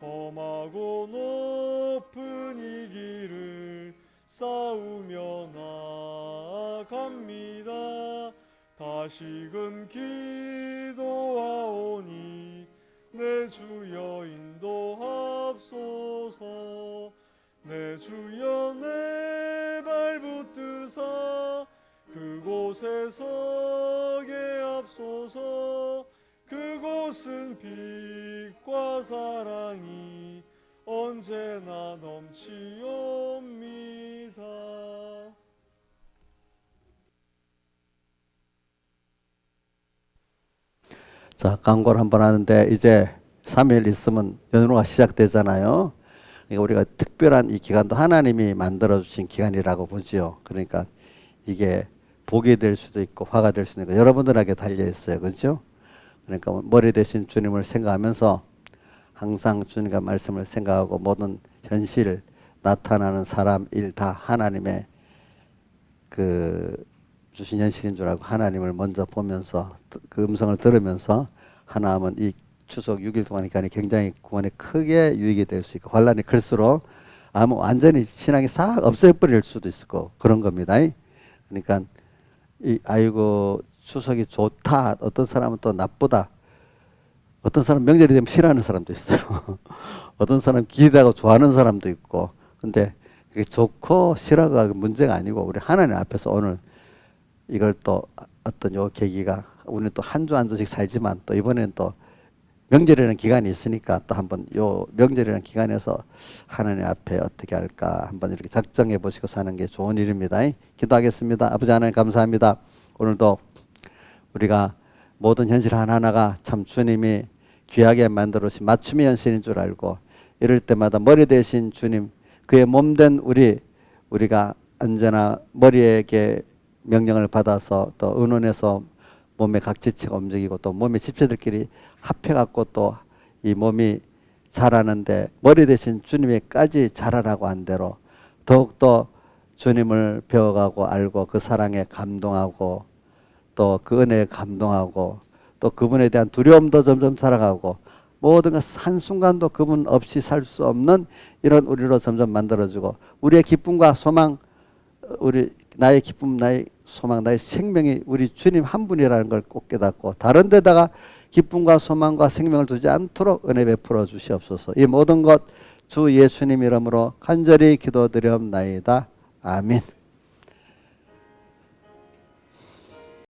험하고 높은 이 길을 싸우며 나아갑니다. 다시금 기도하오니 내 주여 인도합소서. 내 주여 내 발 붙드사 그곳에 서게 앞소서. 그곳은 빛과 사랑이 언제나 넘치옵니다. 자, 광고를 한번 하는데 이제 3일 있으면 연휴가 시작되잖아요. 그러니까 우리가 특별한 이 기간도 하나님이 만들어주신 기간이라고 보지요. 그러니까 이게 복이 될 수도 있고 화가 될 수도 있고 여러분들에게 달려 있어요. 그렇죠? 그러니까 머리 대신 주님을 생각하면서 항상 주님과 말씀을 생각하고 모든 현실 나타나는 사람 일 다 하나님의 그 주신 현실인 줄 알고 하나님을 먼저 보면서 그 음성을 들으면서 하나님은 이 추석 6일 동안이니까 굉장히 구원에 크게 유익이 될 수 있고 환란이 클수록 아마 완전히 신앙이 싹 없애버릴 수도 있을 거 그런 겁니다. 그러니까 아이고 추석이 좋다. 어떤 사람은 또 나쁘다. 어떤 사람 명절이 되면 싫어하는 사람도 있어요. 어떤 사람 기대하고 좋아하는 사람도 있고. 근데 그게 좋고 싫어가 문제가 아니고 우리 하나님 앞에서 오늘 이걸 또 어떤 요 계기가 우리는 또 한 주 한 주씩 살지만 또 이번에는 또 명절이라는 기간이 있으니까 또 한번 요 명절이라는 기간에서 하나님 앞에 어떻게 할까 한번 이렇게 작정해 보시고 사는 게 좋은 일입니다. 기도하겠습니다. 아버지 하나님 감사합니다. 오늘도 우리가 모든 현실 하나하나가 참 주님이 귀하게 만들어 주신 맞춤의 현실인 줄 알고 이럴 때마다 머리 대신 주님 그의 몸된 우리가 언제나 머리에게 명령을 받아서 또 의논해서 몸의 각 지체가 움직이고 또 몸의 지체들끼리 합해갖고 또 이 몸이 자라는데 머리 대신 주님에까지 자라라고 한 대로 더욱더 주님을 배워가고 알고 그 사랑에 감동하고 또 그 은혜에 감동하고 또 그분에 대한 두려움도 점점 살아가고 모든 것 한순간도 그분 없이 살 수 없는 이런 우리로 점점 만들어주고 우리의 기쁨과 소망 나의 기쁨 나의 소망 나의 생명이 우리 주님 한 분이라는 걸 꼭 깨닫고 다른 데다가 기쁨과 소망과 생명을 두지 않도록 은혜 베풀어 주시옵소서. 이 모든 것 주 예수님 이름으로 간절히 기도드리옵나이다. 아멘.